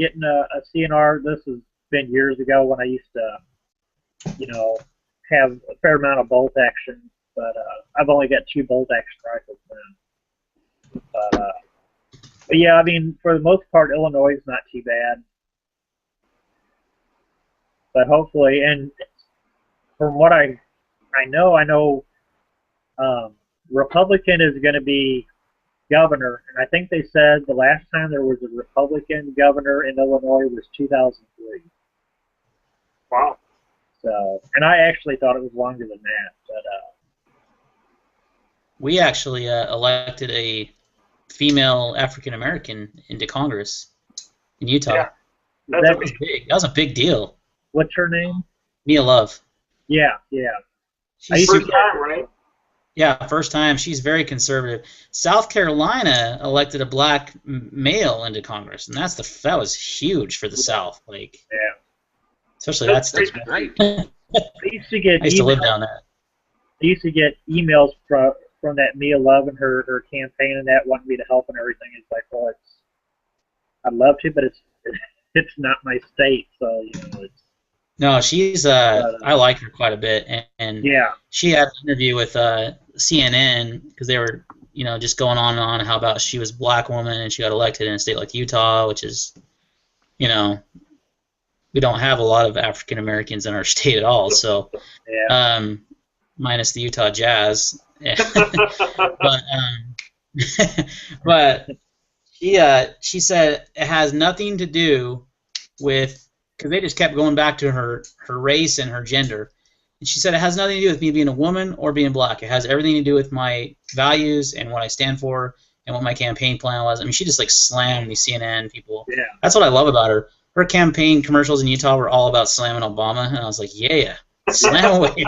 a CNR. This has been years ago when I used to, you know, have a fair amount of bolt action. But I've only got 2 bolt action rifles now. But yeah, I mean, for the most part, Illinois is not too bad. But hopefully, and from what I know, Republican is going to be governor, and I think they said the last time there was a Republican governor in Illinois was 2003. Wow. So, and I actually thought it was longer than that, but we actually elected a female African American into Congress in Utah. Yeah. That was big. That was a big deal. What's her name? Mia Love. Yeah, yeah. She's First time, right? Yeah, first time. She's very conservative. South Carolina elected a black male into Congress, and that was huge for the South. Like, Yeah. especially That's that's Great. I used to get I used to live down there. I used to get emails from that Mia Love and her campaign and that wanting me to help and everything. It's like, well, I'd love to, but it's not my state, so you know it's. No, she's I like her quite a bit, and Yeah. she had an interview with CNN because they were just going on and on how about she was a black woman and she got elected in a state like Utah, which is we don't have a lot of African Americans in our state at all, so Yeah. Minus the Utah Jazz, but she said it has nothing to do with, because they just kept going back to her race and her gender. And she said it has nothing to do with me being a woman or being black. It has everything to do with my values and what I stand for and what my campaign plan was. I mean, she just like slammed these CNN people. Yeah. That's what I love about her. Her campaign commercials in Utah were all about slamming Obama, and I was like, yeah, slam away.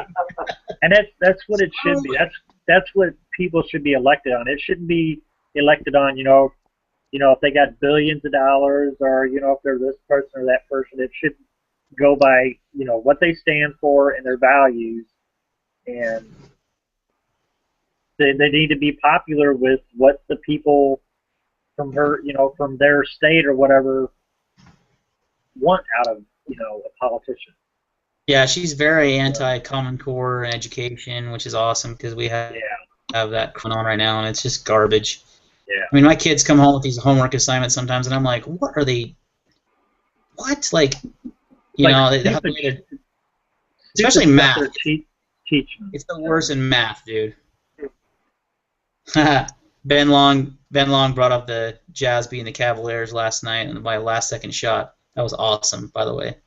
And that's what it should be. That's what people should be elected on. It shouldn't be elected on, if they got billions of dollars or, if they're this person or that person. It should go by, what they stand for and their values. And they need to be popular with what the people from from their state or whatever want out of, a politician. Yeah, she's very anti-Common Core and education, which is awesome because we have that going on right now, and it's just garbage. Yeah. I mean, my kids come home with these homework assignments sometimes, and I'm like, what are they? What? Like, especially math. Teaching. It's the worst in math, dude. Ben Long brought up the Jazz beating the Cavaliers last night and by a last-second shot. That was awesome, by the way.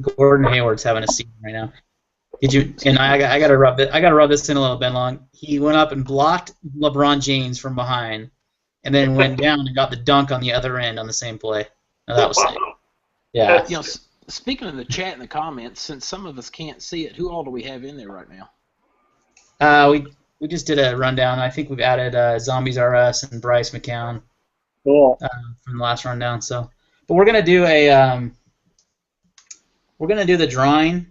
Gordon Hayward's having a season right now. Did you? And I got to rub it. I got to rub this in a little, Ben Long. He went up and blocked LeBron James from behind, and then went down and got the dunk on the other end on the same play. Now, that was sick. Yeah. Speaking of the chat and the comments, since some of us can't see it, who all do we have in there right now? We just did a rundown. I think we've added Zombies RS and Bryce McCown. Cool. From the last rundown. So, but we're gonna do the drawing.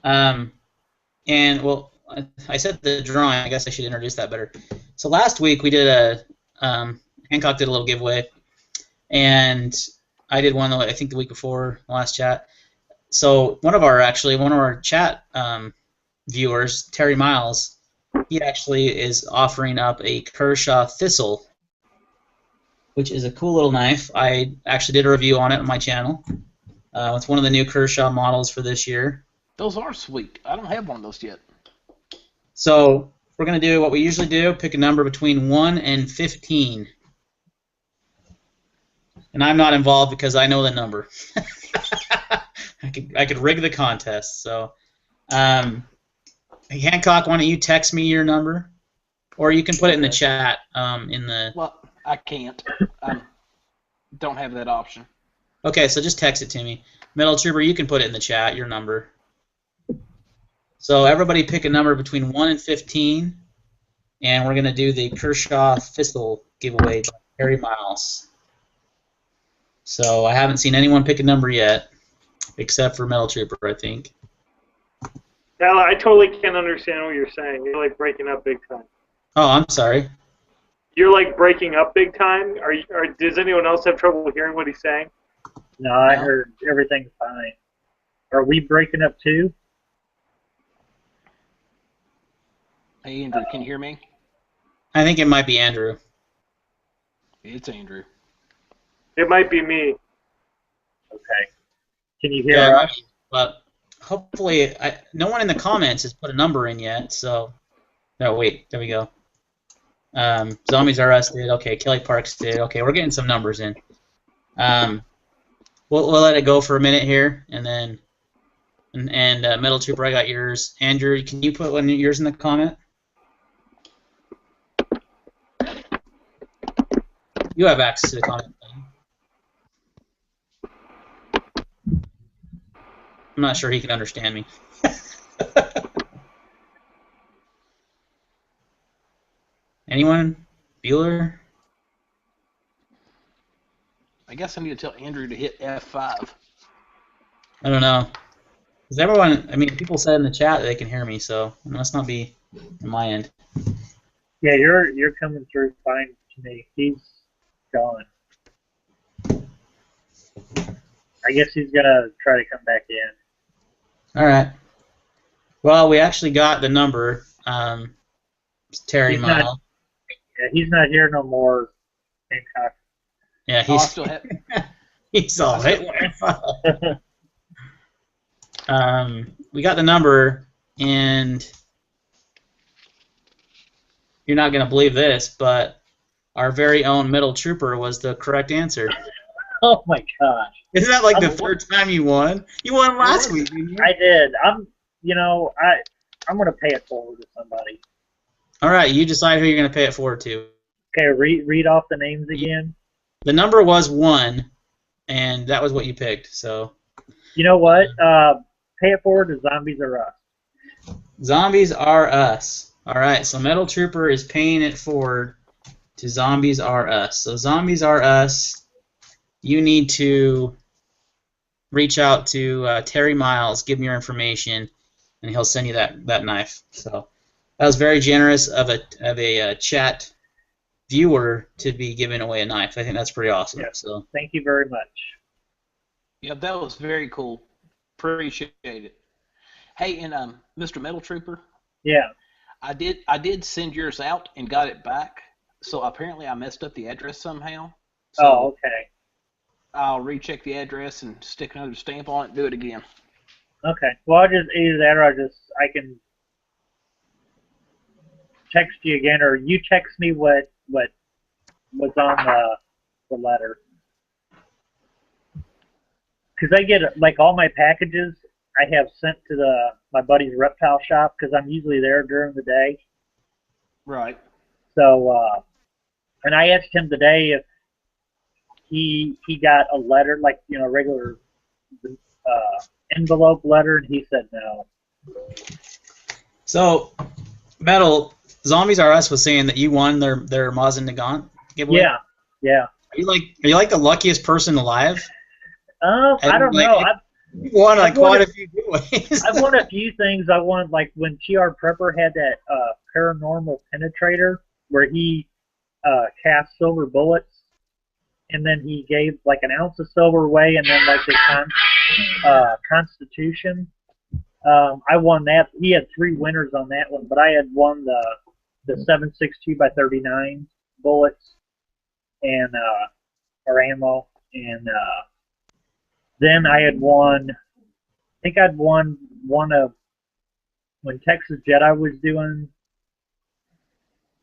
And well, I said the drawing. I guess I should introduce that better. So last week we did Hancock did a little giveaway, and I did one I think the week before the last chat. So one of our chat viewers, Terry Miles, he actually is offering up a Kershaw Thistle, which is a cool little knife. I actually did a review on it on my channel. It's one of the new Kershaw models for this year. Those are sweet. I don't have one of those yet. So we're going to do what we usually do, pick a number between 1 and 15. And I'm not involved because I know the number. I could rig the contest. So, Hancock, why don't you text me your number? Or you can put it in the chat. Well, I can't. Don't have that option. Okay, so just text it to me. Metal Trooper, you can put it in the chat, your number. So everybody pick a number between 1 and 15, and we're going to do the Kershaw Thistle giveaway by Harry Miles. So I haven't seen anyone pick a number yet, except for Metal Trooper, I think. Now, I totally can't understand what you're saying. You're like breaking up big time. Oh, I'm sorry. You're like breaking up big time? Or does anyone else have trouble hearing what he's saying? No, I heard everything's fine. Are we breaking up too? Hey, Andrew, can you hear me? I think it might be Andrew. It's Andrew. It might be me. Okay. Can you hear Yeah, us? but hopefully, no one in the comments has put a number in yet, so... No, wait, there we go. Zombies R Us did. Okay, Kelly Parks did. Okay, we're getting some numbers in. We'll let it go for a minute here, and then... And Metal Trooper, I got yours. Andrew, can you put one of yours in the comment? You have access to the comment. I'm not sure he can understand me. Anyone? Bueller? I guess I need to tell Andrew to hit F5. I don't know. Because everyone, I mean, people said in the chat that they can hear me, so it must not be on my end. Yeah, you're coming through fine to me. He's gone. I guess he's gonna try to come back in. All right. Well, we actually got the number. Terry Mile. Yeah, he's not here no more. Hancock. Yeah, I still have. he's all right. We got the number, and you're not going to believe this, but our very own Metal Trooper was the correct answer. Oh my gosh! Isn't that like the third time you won? You won last week, didn't you? I did. I'm gonna pay it forward to somebody. All right, you decide who you're going to pay it forward to. Okay, read off the names again. The number was 1, and that was what you picked. So. You know what? Pay it forward to Zombies R Us. Zombies R Us. All right, so Metal Trooper is paying it forward to Zombies R Us. So Zombies R Us, you need to reach out to Terry Miles, give him your information, and he'll send you that knife. So that was very generous of a chat viewer to be giving away a knife. I think that's pretty awesome. Yeah. So thank you very much. Yeah, that was very cool. Appreciate it. Hey, and Mr. Metal Trooper. Yeah. I did send yours out and got it back. So apparently I messed up the address somehow. So Oh, okay. I'll recheck the address and stick another stamp on it and do it again. Okay. Well, I'll just either that or I can text you again, or you text me what was on the letter. Because I get like all my packages I have sent to my buddy's reptile shop because I'm usually there during the day. Right. So, and I asked him today if he got a letter, like, regular envelope letter, and he said no. So, Metal, Zombies R Us was saying that you won their Maz and Nagant giveaway. Yeah. Are you like the luckiest person alive? I don't know. You won quite a few giveaways. I've won a few things. I won, like when TR Prepper had that paranormal penetrator, where he cast silver bullets, and then he gave like an ounce of silver away, and then like the Constitution. I won that. He had 3 winners on that one, but I had won the 7.62 by 39 bullets and or ammo, and then I had won. I think I'd won one of when Texas Jedi was doing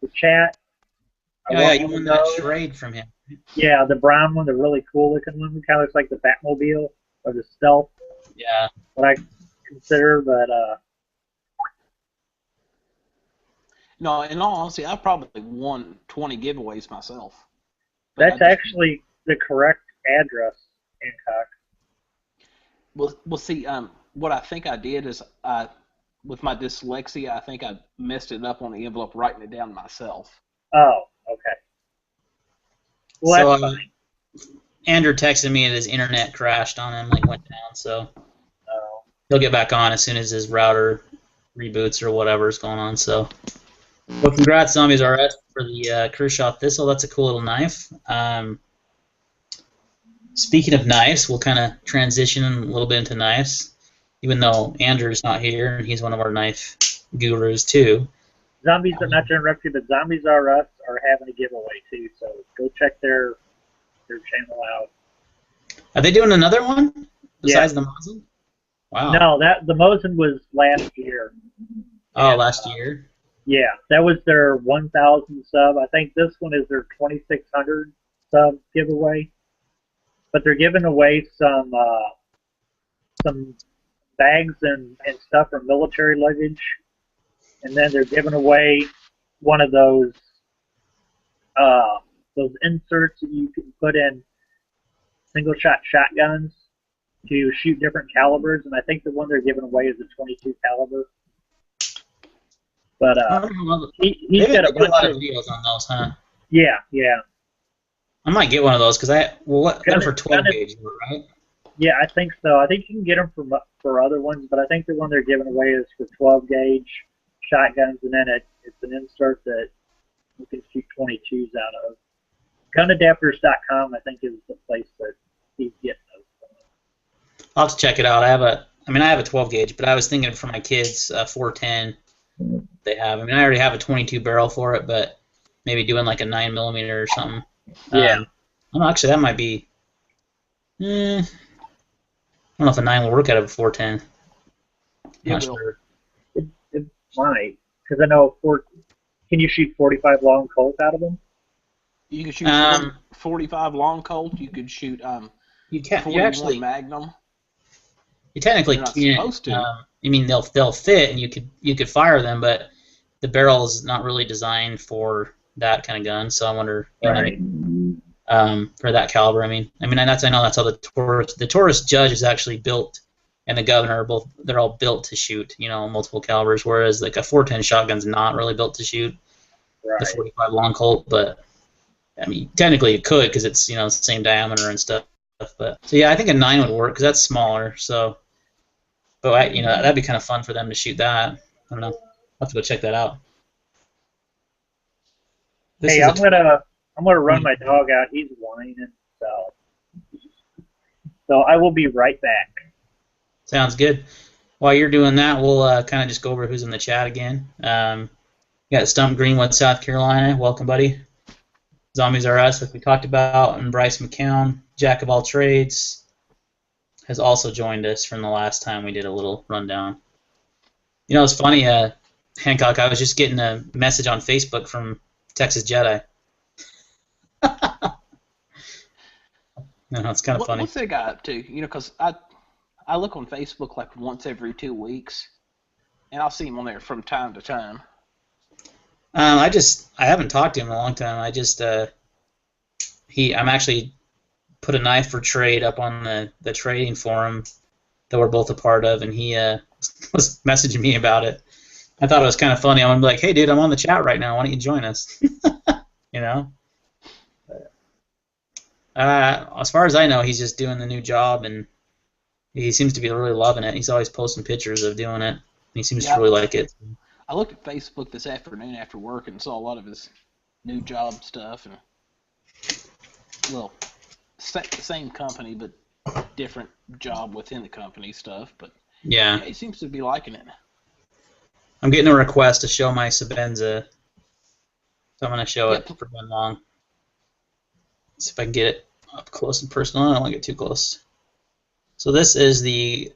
the chat. Yeah, you won that charade from him. Yeah, the brown one, the really cool looking one, kind of looks like the Batmobile or the Stealth. Yeah. What I consider, but no, in all honesty, I probably won 20 giveaways myself. That's actually the correct address, Hancock. Well, see, what I think I did is with my dyslexia, I think I messed it up on the envelope, writing it down myself. Oh, okay. Well, so, Andrew texted me that his internet crashed on him, like went down, so he'll get back on as soon as his router reboots or whatever's going on. So, well, congrats, Zombies RS, for the Kershaw Thistle. That's a cool little knife. Speaking of knives, we'll kind of transition a little bit into knives, even though Andrew's not here, and he's one of our knife gurus too. Zombies are not to interrupt you, but Zombies R Us are having a giveaway too, so go check their channel out. Are they doing another one besides the Mosin? Wow. No, the Mosin was last year. Oh, last year? Yeah, that was their 1,000 sub. I think this one is their 2,600 sub giveaway. But they're giving away some bags and stuff from military luggage, and then they're giving away one of those inserts that you can put in single shot shotguns to shoot different calibers, and I think the one they're giving away is a 22 caliber. But he's got a lot of videos on those, huh? Yeah. I might get one of those because they're for 12 gauge, right? Yeah, I think so. I think you can get them for other ones, but I think the one they're giving away is for 12 gauge shotguns, and then it's an insert that you can shoot 22s out of. Gunadapters.com, I think, is the place that he's getting those from. I'll have to check it out. I have a 12 gauge, but I was thinking for my kids, 410. They have. I mean, I already have a 22 barrel for it, but maybe doing like a 9mm or something. Yeah. Actually, that might be. I don't know if a 9 will work out of a 410. Not sure. It might, because I know can you shoot 45 long Colt out of them? You can shoot 45 long Colt. You could shoot you can't. 41 you actually Magnum. You technically You're not can't. supposed to. I mean, they'll fit, and you could fire them, but the barrel is not really designed for that kind of gun. So I wonder, Right. For that caliber. I know that's how the Taurus Judge is actually built, and the Governor they're all built to shoot, multiple calibers. Whereas like a 410 shotgun's not really built to shoot the 45 long Colt, but I mean, technically it could because it's the same diameter and stuff. But so yeah, I think a 9 would work because that's smaller. So, but that'd be kind of fun for them to shoot that. I don't know. I'll have to go check that out. Hey, I'm gonna run my dog out. He's whining, so I will be right back. Sounds good. While you're doing that, we'll kind of just go over who's in the chat again. We got Stump Greenwood, South Carolina. Welcome, buddy. Zombies R Us, like we talked about, and Bryce McCown, Jack of all trades, has also joined us from the last time we did a little rundown. It's funny, Hancock, I was just getting a message on Facebook from Texas Jedi. It's kind of funny. What's that guy up to? Because I look on Facebook like once every 2 weeks, and I'll see him on there from time to time. I haven't talked to him in a long time. I'm actually put a knife for trade up on the trading forum that we're both a part of, and he was messaging me about it. I thought it was kind of funny. I'm gonna be like, hey, dude, I'm on the chat right now. Why don't you join us? As far as I know, he's just doing the new job, and he seems to be really loving it. He's always posting pictures of doing it. He seems to really like it. I looked at Facebook this afternoon after work and saw a lot of his new job stuff, and well, same company but different job within the company stuff. But Yeah. he seems to be liking it. I'm getting a request to show my Sabenza, so I'm going to show it for one long. See if I can get it up close and personal. I don't want to get too close. So this is the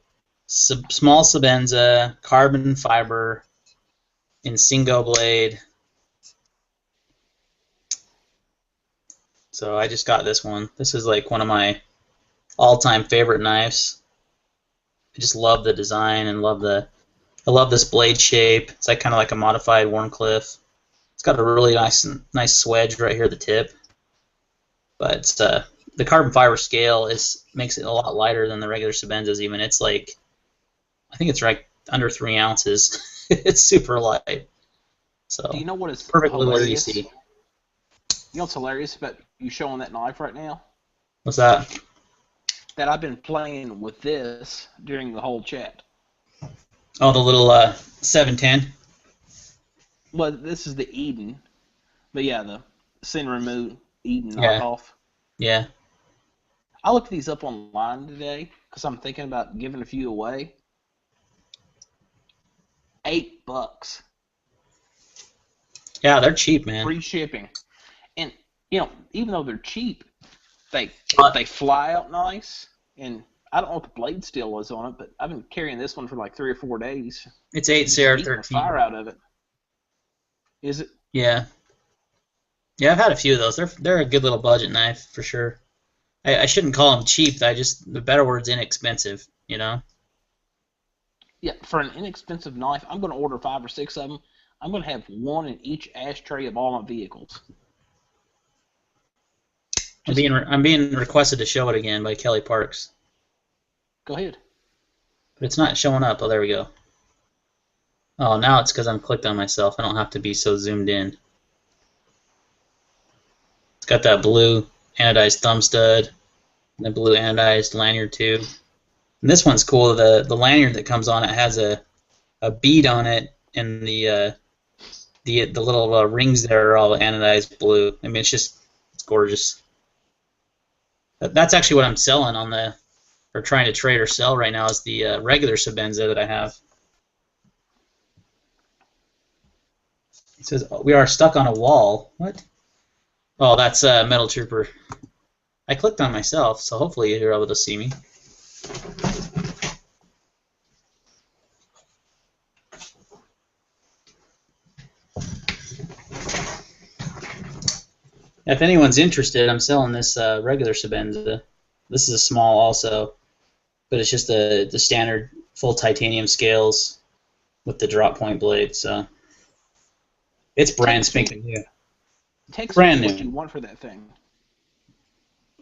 small Sabenza carbon fiber in Singo blade. So I just got this one. This is like one of my all-time favorite knives. I just love the design and I love this blade shape. It's like kind of like a modified Warncliffe. It's got a really nice swedge right here at the tip. But it's, the carbon fiber scale makes it a lot lighter than the regular Sabenzas even. It's like, I think it's right under 3 ounces. It's super light. So do you know what is perfectly hilarious? easy. You know what's hilarious about you showing that knife right now? What's that? That I've been playing with this during the whole chat. Oh, the little 710. Well, this is the Eden, but yeah, the Senremu Eden Yeah. knockoff. Yeah. I looked these up online today because I'm thinking about giving a few away. $8. Yeah, they're cheap, man. Free shipping. And, you know, even though they're cheap, they fly out nice. And I don't know what the blade steel is on it, but I've been carrying this one for like 3 or 4 days. It's 8 CR13. The fire out of it. Is it? Yeah. Yeah, I've had a few of those. They're a good little budget knife for sure. I shouldn't call them cheap. The better word's inexpensive, you know? Yeah, for an inexpensive knife, I'm going to order 5 or 6 of them. I'm going to have one in each ashtray of all my vehicles. I'm being requested to show it again by Kelly Parks. Go ahead. But it's not showing up. Oh, there we go. Oh, now it's because I'm clicked on myself. I don't have to be so zoomed in. It's got that blue anodized thumb stud and the blue anodized lanyard too. And this one's cool. The lanyard that comes on it has a bead on it, and the little rings there are all anodized blue. I mean, it's gorgeous. That's actually what I'm selling or trying to trade or sell right now is the regular Sabenza that I have. It says, we are stuck on a wall. What? Oh, that's Metal Trooper. I clicked on myself, so hopefully you're able to see me. If anyone's interested, I'm selling this regular Sabenza. This is a small also, but it's just the standard full titanium scales with the drop point blade. So it's brand spanking new. Text Brand me new. what you want for that thing.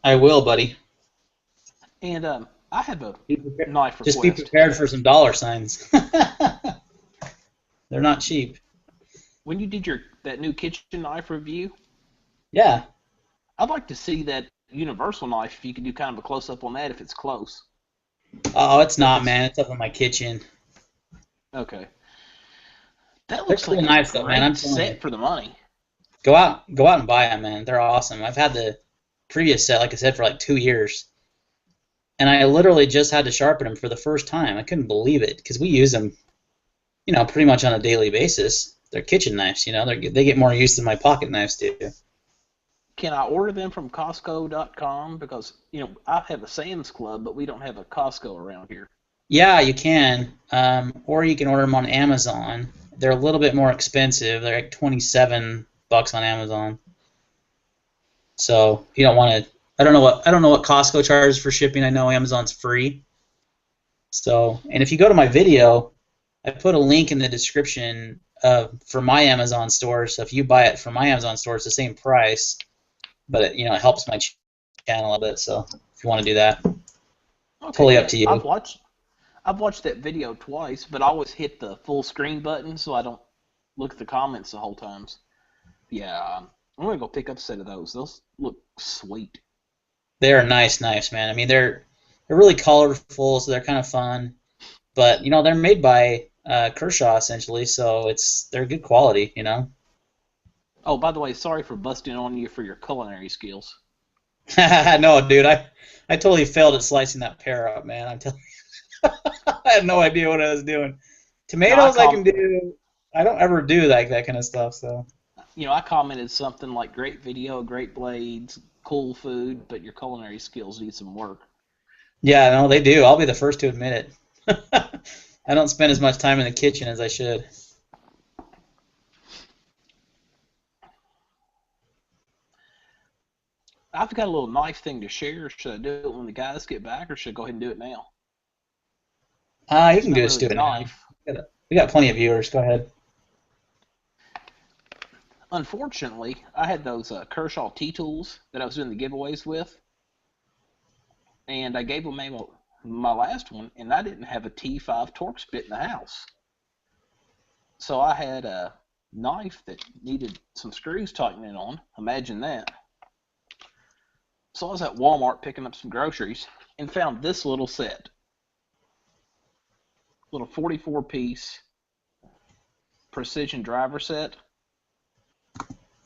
I will, buddy. And I have a knife request. Just be prepared for some dollar signs. They're not cheap. When you did that new kitchen knife review, Yeah. I'd like to see that universal knife if you could do kind of a close-up on that if it's close. Oh, it's not, man. It's up in my kitchen. Okay. That looks They're like cool knives, though, man. I'm telling set you. for the money. Go out and buy them, man. They're awesome. I've had the previous set, like I said, for like 2 years. And I literally just had to sharpen them for the first time. I couldn't believe it because we use them, pretty much on a daily basis. They're kitchen knives, they get more use than my pocket knives do. Can I order them from Costco.com? Because, I have a Sam's Club, but we don't have a Costco around here. Yeah, you can. Or you can order them on Amazon. They're a little bit more expensive. They're like $27 on Amazon. So if you don't want to, I don't know what Costco charges for shipping. I know Amazon's free. So, and if you go to my video, I put a link in the description for my Amazon store. So if you buy it from my Amazon store, it's the same price, but it helps my channel a bit. So if you want to do that, Okay, totally up to you. I've watched that video twice, but I always hit the full screen button so I don't look at the comments the whole time. Yeah, I'm gonna go pick up a set of those. Those look sweet. They're nice knives, man. I mean, they're really colorful, so they're kind of fun. But they're made by Kershaw essentially, so they're good quality. Oh, by the way, sorry for busting on you for your culinary skills. No, dude, I totally failed at slicing that pear up, man. I'm telling you, I had no idea what I was doing. No, Tomatoes I can do. I don't ever do that kind of stuff, so. I commented something like great video, great blades, cool food, but your culinary skills need some work. Yeah, no, they do. I'll be the first to admit it. I don't spend as much time in the kitchen as I should. I've got a little knife thing to share. Should I do it when the guys get back, or should I go ahead and do it now? You can do it now. We got plenty of viewers. Go ahead. Unfortunately, I had those Kershaw T-tools that I was doing the giveaways with, and I gave them my last one, and I didn't have a T5 Torx bit in the house. So I had a knife that needed some screws tightening on. Imagine that. So I was at Walmart picking up some groceries and found this little set. Little 44-piece precision driver set.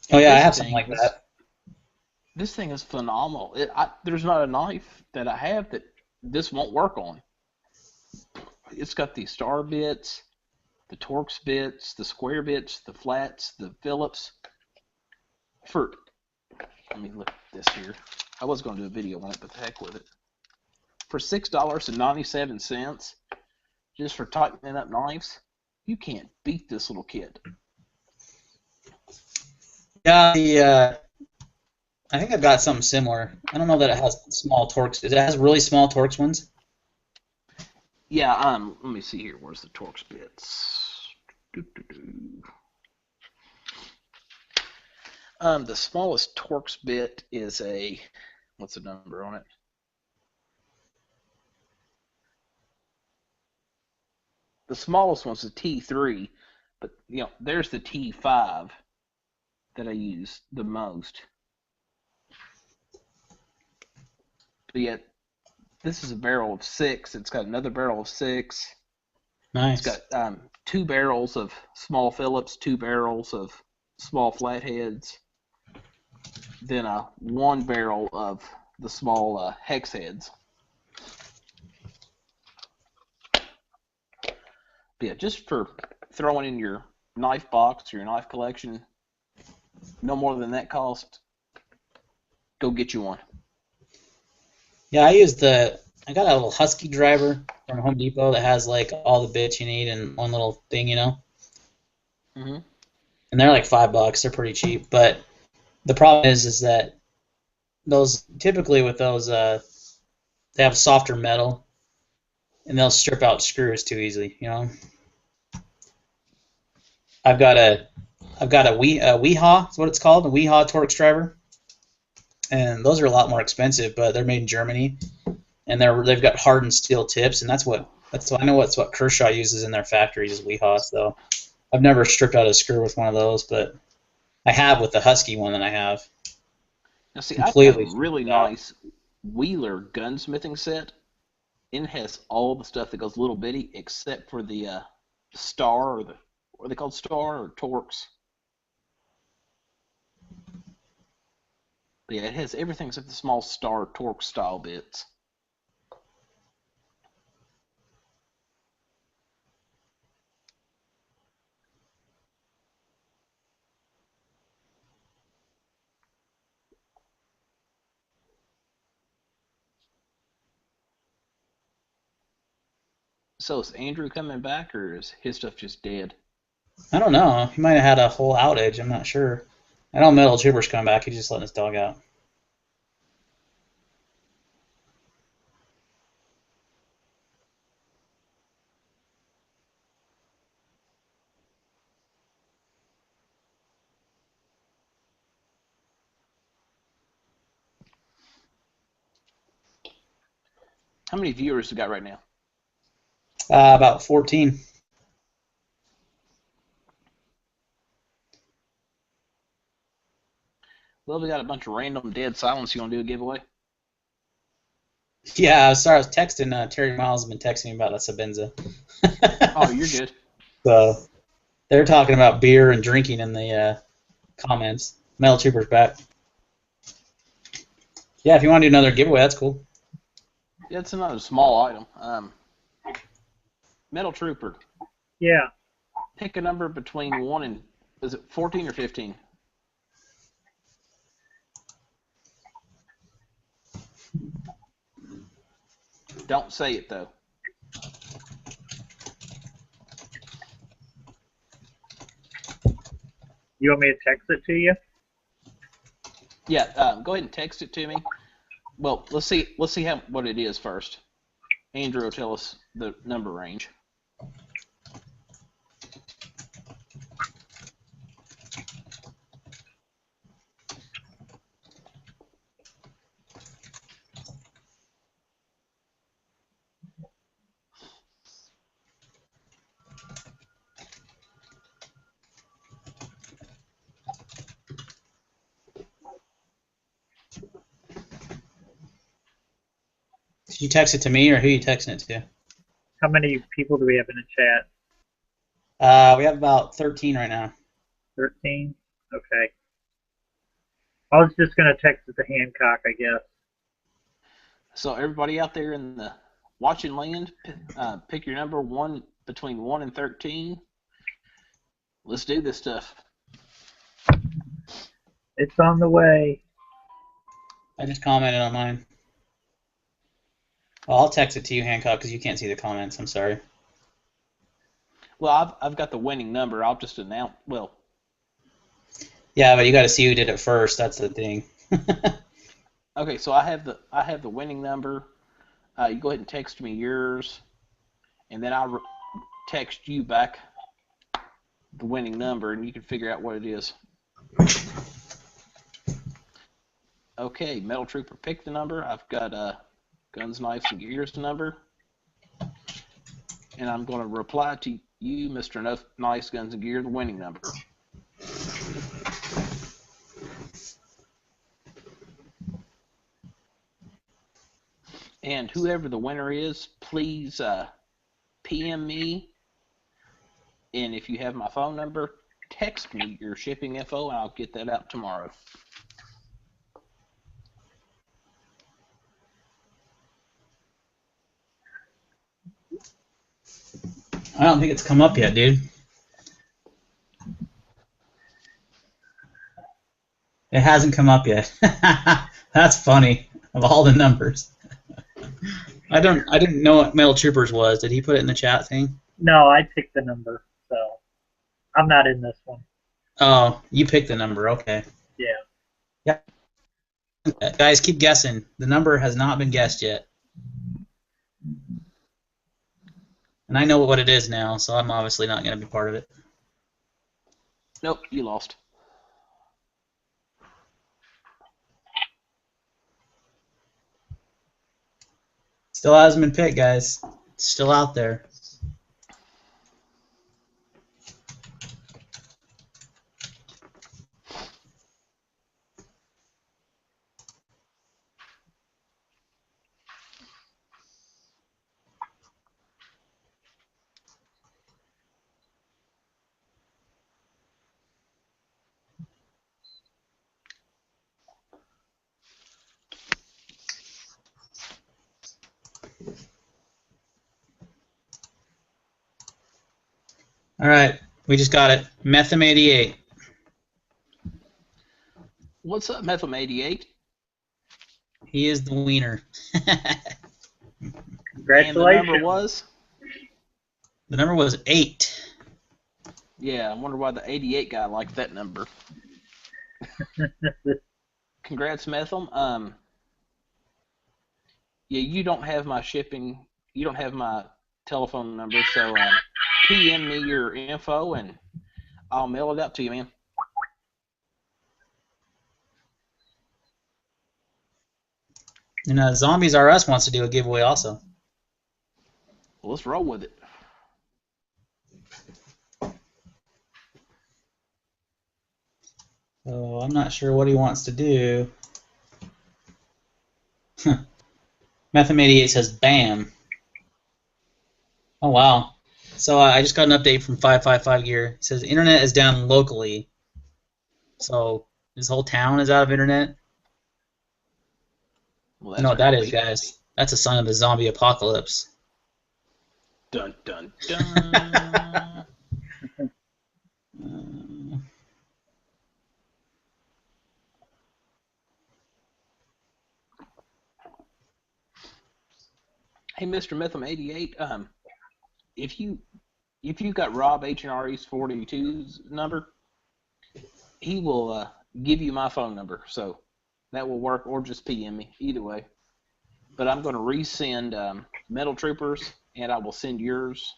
Oh yeah, I have something like that. This thing is phenomenal. There's not a knife that I have that this won't work on. It's got the star bits, the Torx bits, the square bits, the flats, the Phillips. Let me look at this here. I was going to do a video on it, but the heck with it. For $6.97, just for tightening up knives, you can't beat this little kit. Yeah, I think I've got something similar. I don't know that it has small Torx. It has really small Torx ones. Yeah, let me see here. Where's the Torx bits? The smallest Torx bit is what's the number on it? The smallest one's a T3, but there's the T5 that I use the most. But yet, this is a barrel of 6. It's got another barrel of 6. Nice. It's got 2 barrels of small Phillips, 2 barrels of small flatheads, then 1 barrel of the small hex heads. But yeah, just for throwing in your knife box or your knife collection, no more than that cost, go get you one. Yeah, I got a little Husky driver from Home Depot that has like all the bits you need in one little thing, Mm-hmm. And they're like $5. They're pretty cheap, but the problem is that those typically with those they have softer metal, and they'll strip out screws too easily. I've got a Weehaw, that's what it's called, a Weehaw Torx driver, and those are a lot more expensive, but they're made in Germany, and they've got hardened steel tips, and that's what I know what Kershaw uses in their factories is Weehaw. So I've never stripped out a screw with one of those, but I have with the Husky one that I have. Now see, I've got a really nice Wheeler gunsmithing set. It has all the stuff that goes little bitty except for the star, or what are they called, star or Torx? But yeah, it has everything except the small star Torx style bits. So is Andrew coming back, or is his stuff just dead? I don't know. He might have had a whole outage. I'm not sure. I know Metal Trooper's coming back. He's just letting his dog out. How many viewers we got right now? About 14. Well, we got a bunch of random dead silence. You want to do a giveaway? Yeah, sorry, I was texting. Terry Miles has been texting me about La Sabenza. Oh, you're good. So they're talking about beer and drinking in the comments. Metal Trooper's back. Yeah, if you want to do another giveaway, that's cool. Yeah, it's another small item. Metal Trooper. Yeah. Pick a number between 1 and, is it 14 or 15? Don't say it, though. You want me to text it to you? Yeah, go ahead and text it to me. Well, let's see what it is first. Andrew will tell us the number range. Did you text it to me, or who are you texting it to? How many people do we have in the chat? We have about 13 right now. 13? Okay. I was just going to text it to Hancock, I guess. So everybody out there in the watching land, pick your number between 1 and 13. Let's do this stuff. It's on the way. I just commented on mine. Well, I'll text it to you, Hancock, because you can't see the comments. I'm sorry. Well, I've got the winning number. I'll just announce. Well. Yeah, but you got to see who did it first. That's the thing. Okay, so I have the winning number. You go ahead and text me yours, and then I'll text you back the winning number, and you can figure out what it is. Okay, Metal Trooper, pick the number. I've got Guns, Knives, and Gears number, and I'm going to reply to you, Mr. Nice Guns and Gear, the winning number. And whoever the winner is, please PM me. And if you have my phone number, text me your shipping info, and I'll get that out tomorrow. I don't think it's come up yet, dude. It hasn't come up yet. That's funny. Of all the numbers. I didn't know what Metal Troopers was. Did he put it in the chat thing? No, I picked the number, so I'm not in this one. Oh, you picked the number. Okay. Yeah. Yeah. Guys, keep guessing. The number has not been guessed yet. And I know what it is now, so I'm obviously not going to be part of it. Nope, you lost. Still hasn't been picked, guys. It's still out there. All right, we just got it. Methem 88. What's up, Methem 88? He is the wiener. Congratulations. And the number was? The number was 8. Yeah, I wonder why the 88 guy liked that number. Congrats, Methem. Yeah, you don't have my shipping. You don't have my telephone number, so PM me your info, and I'll mail it out to you, man. And Zombies R Us wants to do a giveaway also. Well, let's roll with it. So I'm not sure what he wants to do. Methem 88 says BAM. Oh, wow. So I just got an update from 555 Gear. It says internet is down locally. So this whole town is out of internet. Well, You know what that is, creepy. guys? That's a sign of the zombie apocalypse. Dun dun dun. Hey, Mr. Mytham 88. If you got Rob H&R's 42's number, he will give you my phone number, so that will work, or just PM me, either way. But I'm going to resend Metal Troopers, and I will send yours.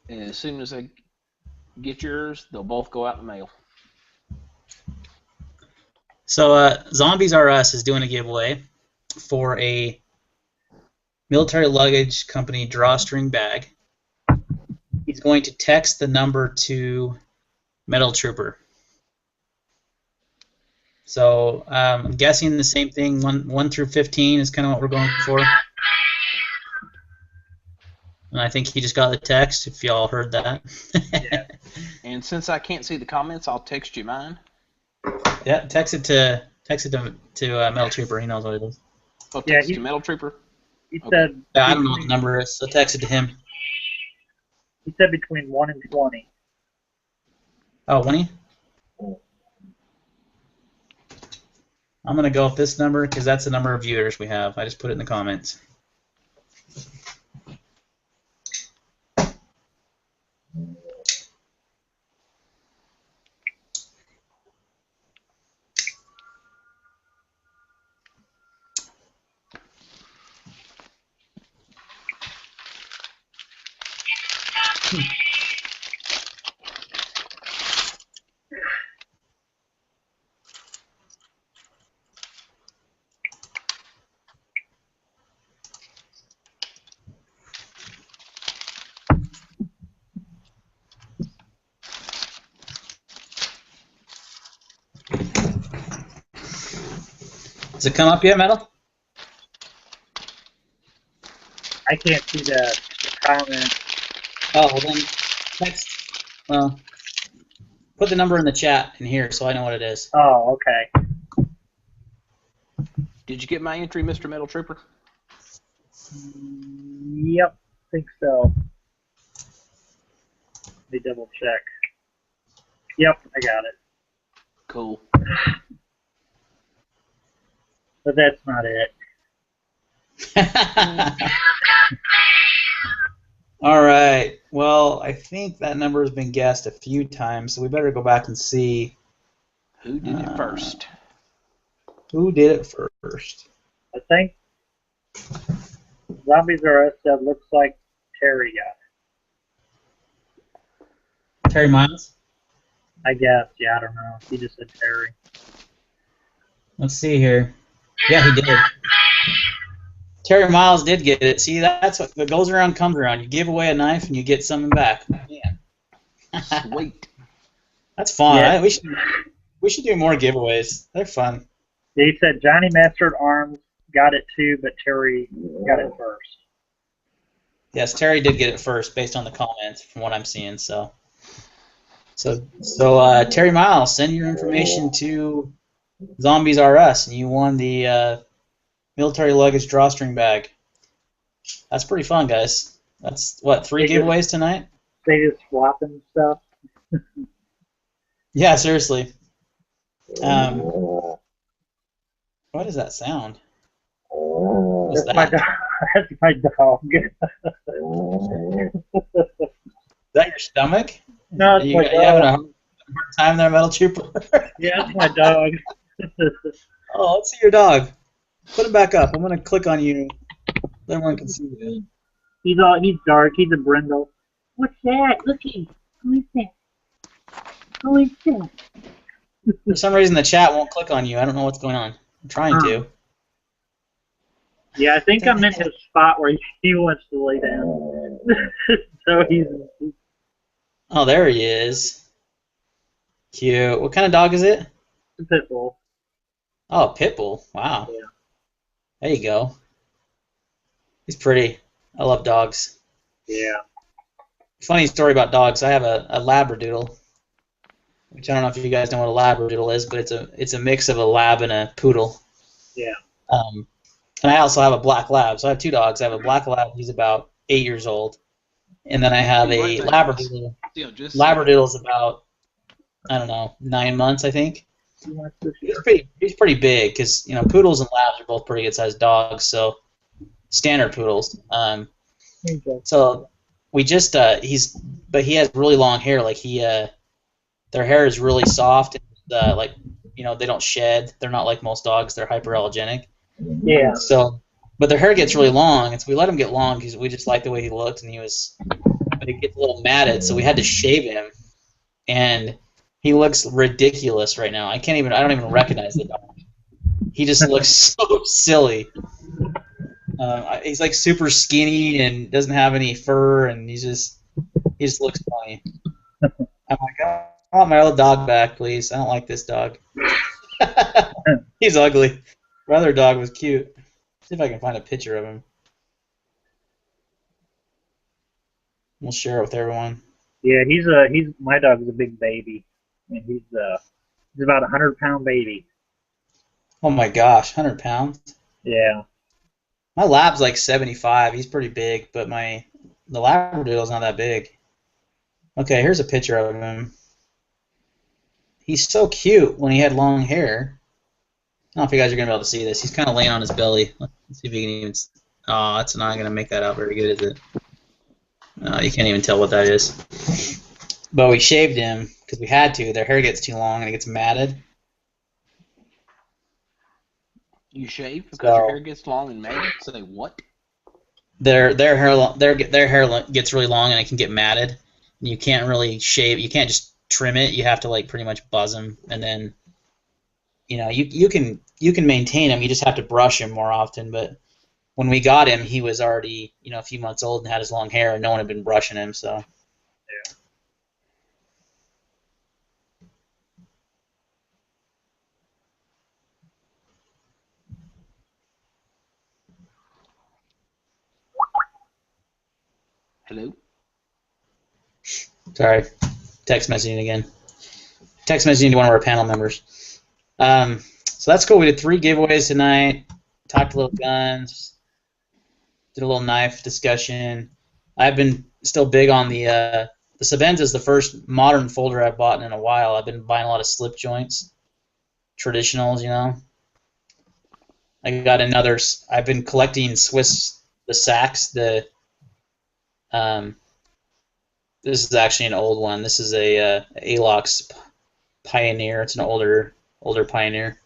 And as soon as I get yours, they'll both go out in the mail. So Zombies R Us is doing a giveaway for a military luggage company drawstring bag. He's going to text the number to Metal Trooper. So I'm guessing the same thing. 1 through 15 is kind of what we're going for. And I think he just got the text. If y'all heard that. Yeah. And since I can't see the comments, I'll text you mine. Yeah, text it to Metal Trooper. He knows what it is. Oh, text to Metal Trooper. He said. Yeah, I don't know what the number is, so text it to him. He said between 1 and 20. Oh, 20? I'm going to go with this number because that's the number of viewers we have. I just put it in the comments. Does it come up yet, Metal? I can't see the comment. Oh, well then text. Well, put the number in the chat in here so I know what it is. Oh, okay. Did you get my entry, Mr. Metal Trooper? Yep, I think so. Let me double check. Yep, I got it. Cool. But that's not it. All right. Well, I think that number has been guessed a few times, so we better go back and see who did it first. Who did it first? I think Zombies R Us said looks like Terry got it. Terry Miles? I guess. Yeah, I don't know. He just said Terry. Let's see here. Yeah, he did. Terry Miles did get it. See, that's what goes around comes around. You give away a knife and you get something back. Man. Sweet. That's fun. Yeah. We should do more giveaways. They're fun. He said Johnny Mustard Arms got it too, but Terry got it first. Yes, Terry did get it first based on the comments from what I'm seeing. So Terry Miles, send your information to Zombies R Us, and you won the military luggage drawstring bag. That's pretty fun, guys. That's what, 3 giveaways tonight? They just swapping stuff. Yeah, seriously. What is that sound? What's that? That's my dog. Is that your stomach? No, it's my You dog. having a hard time there, Metal Trooper? Yeah, it's my dog. Oh, let's see your dog. Put him back up. I'm going to click on you. Everyone can see you. He's dark. He's a brindle. What's that? Looky. Who is that? Who is that? For some reason, the chat won't click on you. I don't know what's going on. I'm trying to. Yeah, I think I'm in his spot where he wants to lay down. So he's. Oh, there he is. Cute. What kind of dog is it? A pit bull. Oh, a pit bull. Wow. Yeah. There you go. He's pretty. I love dogs. Yeah. Funny story about dogs. I have a Labradoodle. which I don't know if you guys know what a labradoodle is, but it's a mix of a lab and a poodle. Yeah. And I also have a black lab, so I have two dogs. I have a black lab, he's about 8 years old, and then I have Right a there, guys. labradoodle. Just Labradoodle's about, I don't know, 9 months, I think. You want this He's pretty big because poodles and labs are both pretty good sized dogs, so standard poodles. Here you go. So we just but he has really long hair. Like their hair is really soft and like they don't shed. They're not like most dogs. They're hyperallergenic. Yeah. So, but their hair gets really long, and so we let him get long because we just liked the way he looked, and but he gets a little matted, so we had to shave him, and he looks ridiculous right now. I don't even recognize the dog. He just looks so silly. He's like super skinny and doesn't have any fur, and he just looks funny. I'm like, I want my other dog back, please. I don't like this dog. He's ugly. My other dog was cute. See if I can find a picture of him. We'll share it with everyone. Yeah, he's my dog's a big baby, and he's about 100-pound baby. Oh my gosh, 100 pounds. Yeah. My lab's like 75. He's pretty big, but the labradoodle's not that big. Okay, here's a picture of him. He's so cute when he had long hair. I don't know if you guys are gonna be able to see this. He's kind of laying on his belly. Let's see if you can even. Oh, that's not gonna make that out very good, is it? No, you can't even tell what that is. But we shaved him because we had to. Their hair gets too long and it gets matted. You shave because your hair gets long and matted? Say what? Their hair gets really long and it can get matted. And you can't really shave. You can't just trim it. You have to like pretty much buzz them, and then you can maintain him. You just have to brush him more often. But when we got him, he was already a few months old and had his long hair, and no one had been brushing him. So. Yeah. Hello? Sorry. Text messaging again. Text messaging to one of our panel members. So that's cool. We did 3 giveaways tonight. Talked a little guns. Did a little knife discussion. I've been still big on the Sabenza is the first modern folder I've bought in a while. I've been buying a lot of slip joints, traditionals, I got another. I've been collecting the sacks. This is actually an old one. This is a Alox Pioneer. It's an older Pioneer,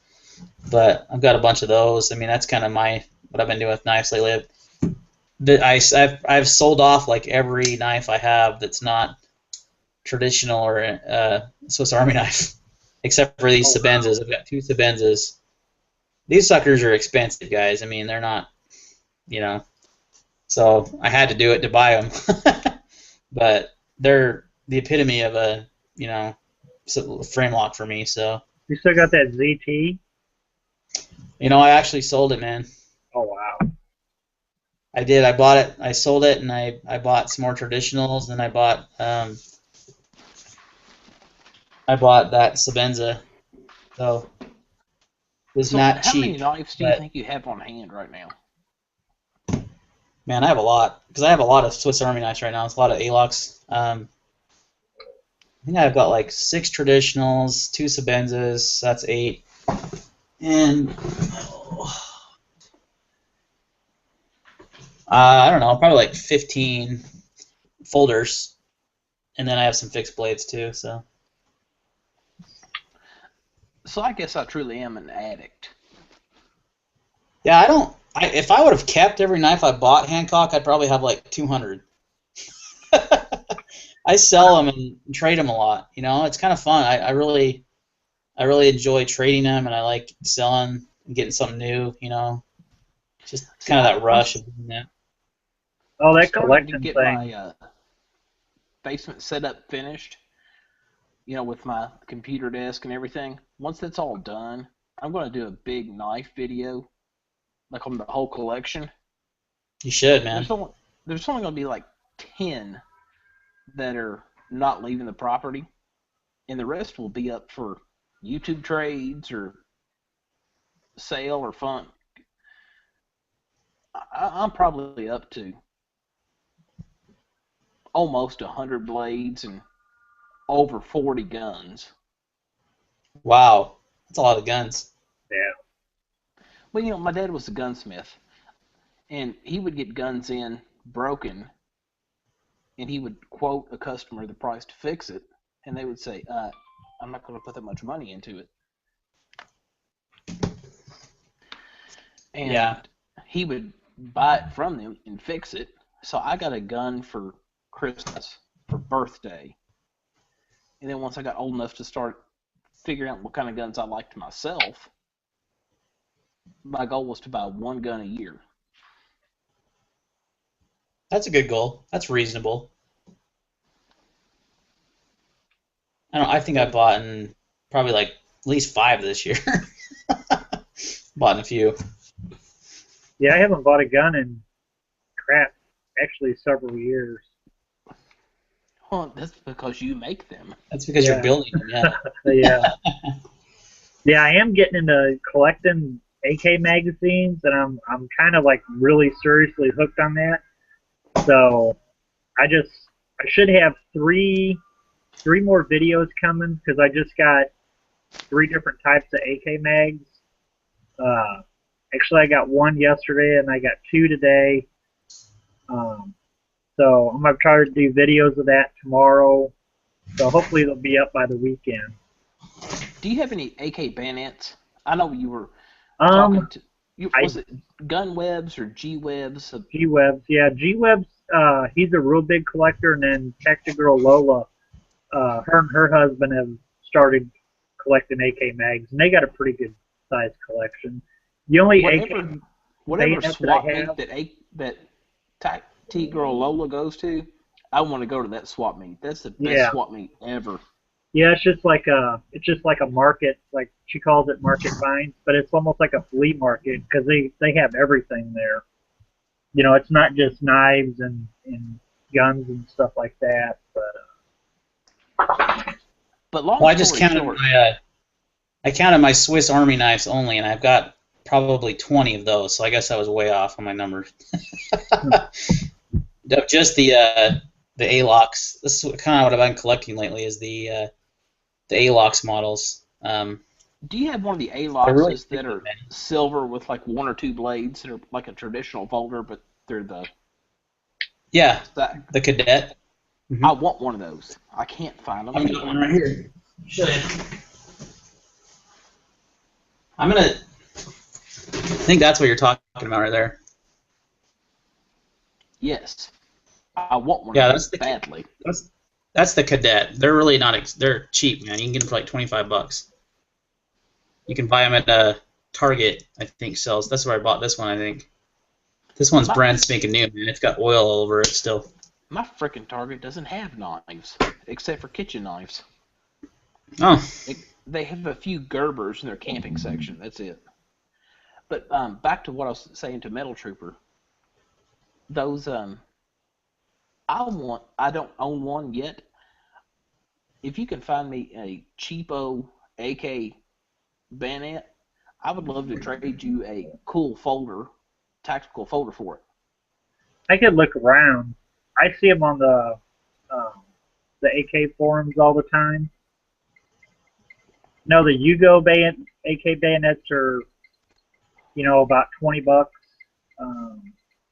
but I've got a bunch of those. I mean, that's kind of what I've been doing with knives lately. I've sold off like every knife I have that's not traditional or Swiss Army knife, except for these Sabenzas. I've got 2 Sabenzas. These suckers are expensive, guys. I mean, they're not, so I had to do it to buy them. But they're the epitome of a, frame lock for me. So. You still got that ZT? I actually sold it, man. Oh wow. I did. I bought it. I sold it, and I bought some more traditionals, and I bought that Sabenza. So it was not cheap. How many knives do you think you have on hand right now? Man, I have a lot because I have a lot of Swiss Army knives right now. It's a lot of Alox. I think I've got like 6 traditionals, 2 Sabenzas. So that's 8, and I don't know, probably like 15 folders, and then I have some fixed blades too. So I guess I truly am an addict. Yeah, if I would have kept every knife I bought, Hancock, I'd probably have like 200. I sell them and trade them a lot. It's kind of fun. I really enjoy trading them, and I like selling and getting something new. Just kind of that rush of doing that. Oh, that collection collection to get thing. my basement setup finished, with my computer desk and everything. Once that's all done, I'm going to do a big knife video, like on the whole collection. You should, man. There's only going to be like 10 that are not leaving the property. and the rest will be up for YouTube trades or sale or fun. I'm probably up to almost 100 blades and over 40 guns. Wow, that's a lot of guns. Yeah. Well, you know, my dad was a gunsmith, and he would get guns in broken, and he would quote a customer the price to fix it, and they would say, I'm not going to put that much money into it. And Yeah. he would buy it from them and fix it. So I got a gun for Christmas, for birthday. And then once I got old enough to start figuring out what kind of guns I liked myself, my goal was to buy one gun a year. That's a good goal. That's reasonable. I think I bought in probably like at least 5 this year. Bought in a few. Yeah, I haven't bought a gun in actually several years. Well, that's because you make them. That's because you're building them, yeah. Yeah. Yeah, I am getting into collecting AK magazines, and I'm kind of like really seriously hooked on that. So I should have three more videos coming because I just got 3 different types of AK mags. Actually, I got 1 yesterday, and I got 2 today. So I'm gonna try to do videos of that tomorrow. So hopefully they'll be up by the weekend. Do you have any AK bayonets? I know you were talking to. Was it Gun Webs or G Webs? G Webs, yeah. G Webs, he's a real big collector, and then Tactic Girl Lola, her and her husband have started collecting AK mags, and they got a pretty good sized collection. The only whatever swap meet that Tactic Girl Lola goes to, I want to go to that swap meet. That's the best swap meet ever. Yeah, it's just like a market, like she calls it market finds, but it's almost like a flea market because they have everything there. You know, it's not just knives and guns and stuff like that. But long well, I just story counted short, I counted my Swiss Army knives only, and I've got probably 20 of those. So I guess I was way off on my numbers. Just the A-locks. This is kind of what I've been collecting lately. Is the A-locks models. do you have one of the A-locks that are silver with like 1 or 2 blades that are like a traditional folder, but they're the the cadet? I want one of those. I can't find them. I've got one right here. Show you. I think that's what you're talking about right there. Yes, I want one. Yeah, of those badly. That's the cadet. They're really not. They're cheap, man. You can get them for like $25. You can buy them at Target. I think sells. That's where I bought this one. I think this one's brand spanking new, man. It's got oil all over it still. My frickin' Target doesn't have knives except for kitchen knives. Oh. They have a few Gerbers in their camping section. That's it. But back to what I was saying to Metal Trooper. Those I don't own one yet. If you can find me a cheapo AK bayonet, I would love to trade you a cool tactical folder for it. I could look around. I see them on the AK forums all the time. No, the Yugo AK bayonets are, about $20.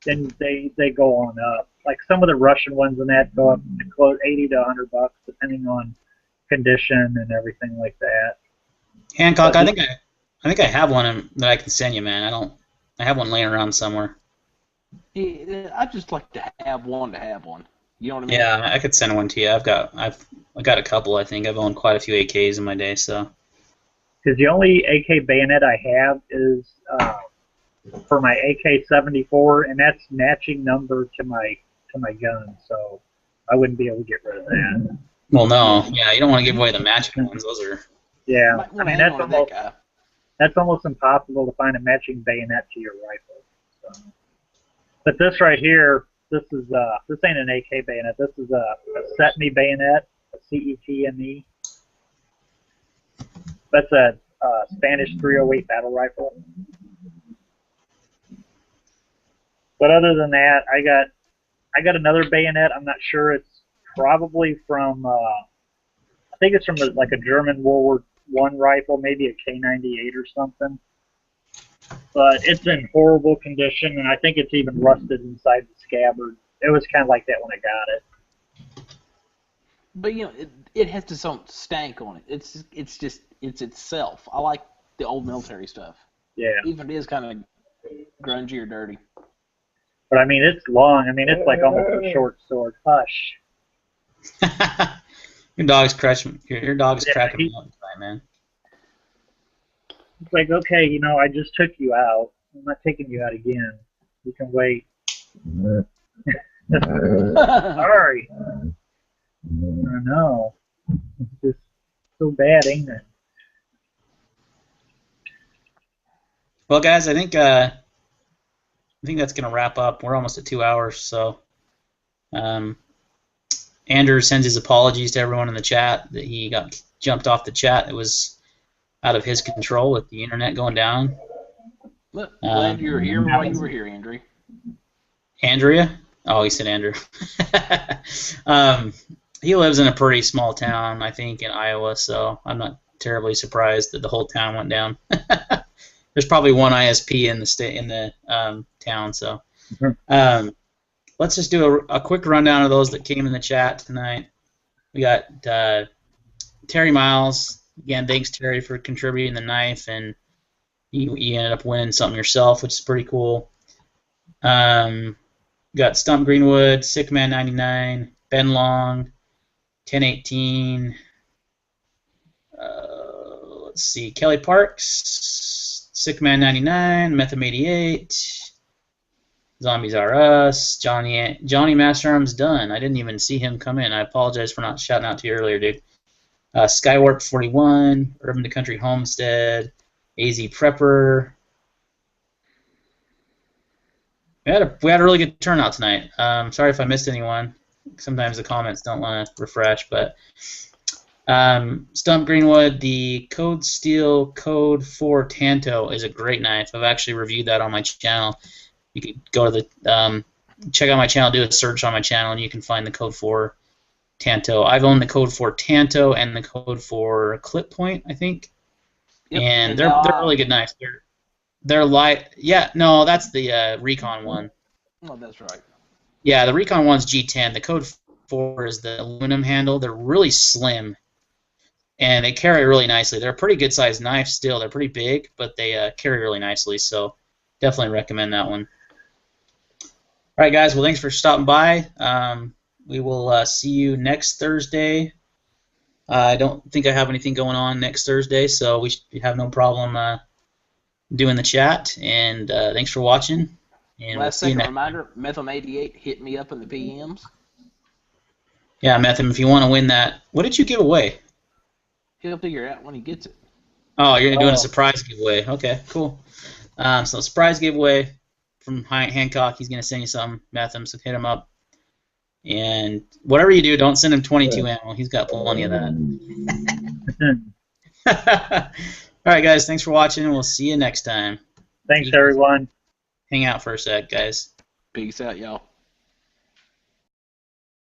Then they go on up. Like some of the Russian ones and that go up to close $80 to $100, depending on condition and everything like that. Hancock, I think I have one that I can send you, man. I have one laying around somewhere. Yeah, I'd just like to have one. You know what I mean? Yeah, I could send one to you. I've got a couple. I think I've owned quite a few AKs in my day, so. Because the only AK bayonet I have is for my AK-74, and that's matching number to my gun, so I wouldn't be able to get rid of that. Well, no, yeah, you don't want to give away the matching ones. Those are. Yeah, I mean that's almost impossible to find a matching bayonet to your rifle. So. But this right here, this ain't an AK bayonet. This is a CETME bayonet, a CETME. That's a Spanish 308 battle rifle. But other than that, I got another bayonet. I'm not sure. It's probably from I think it's from like a German World War I rifle, maybe a K98 or something. But it's in horrible condition, and I think it's even rusted inside the scabbard. It was kind of like that when I got it. But it has some stank on it. It's itself. I like the old military stuff. Yeah. Even if it is kind of grungy or dirty. But I mean, it's long. I mean, it's like almost a short sword. Hush. Your dog's cracking. Your dog's cracking me up tonight, man. It's like, okay, I just took you out. I'm not taking you out again. You can wait. Sorry. I know. It's just so bad, ain't it? Well, guys, I think that's gonna wrap up. We're almost at 2 hours, so Andrew sends his apologies to everyone in the chat that he got jumped off the chat. It was out of his control with the internet going down. Look, glad you were here while you were here, Andrew. Andrea? Oh, he said Andrew. He lives in a pretty small town, I think, in Iowa, so I'm not terribly surprised that the whole town went down. There's probably one ISP in the town, so let's just do a quick rundown of those that came in the chat tonight. We got Terry Miles. Again, thanks, Terry, for contributing the knife, and you ended up winning something yourself, which is pretty cool. Got Stump Greenwood, Sickman99, Ben Long, 1018. Let's see, Kelly Parks, Sickman99, Metham88, Zombies R Us, Johnny Masterarm's done. I didn't even see him come in. I apologize for not shouting out to you earlier, dude. Skywarp 41, Urban to Country Homestead, AZ Prepper. We had a really good turnout tonight. Sorry if I missed anyone. Sometimes the comments don't want to refresh, but Stump Greenwood, the Code Steel Code 4 Tanto is a great knife. I've actually reviewed that on my channel. You could go to the check out my channel, do a search on my channel, and you can find the Code 4 Tanto. I've owned the Code 4 Tanto and the Code 4 Clip Point, I think. Yep. And they're really good knives. They're light. Yeah, no, that's the Recon one. Oh, that's right. Yeah, the Recon one's G10. The Code 4 is the aluminum handle. They're really slim, and they carry really nicely. They're a pretty good-sized knife still. They're pretty big, but they carry really nicely, so definitely recommend that one. All right, guys. Well, thanks for stopping by. We will see you next Thursday. I don't think I have anything going on next Thursday, so we should have no problem doing the chat. And thanks for watching. And last second reminder, Metham88, hit me up in the PMs. Yeah, Metham, if you want to win that. What did you give away? He'll figure it out when he gets it. Oh, you're doing a surprise giveaway. Okay, cool. So surprise giveaway from Hancock. He's going to send you something, Metham, so hit him up. And whatever you do, don't send him 22 ammo. He's got plenty of that. All right, guys. Thanks for watching. We'll see you next time. Thanks, everyone. Hang out for a sec, guys. Peace out, y'all.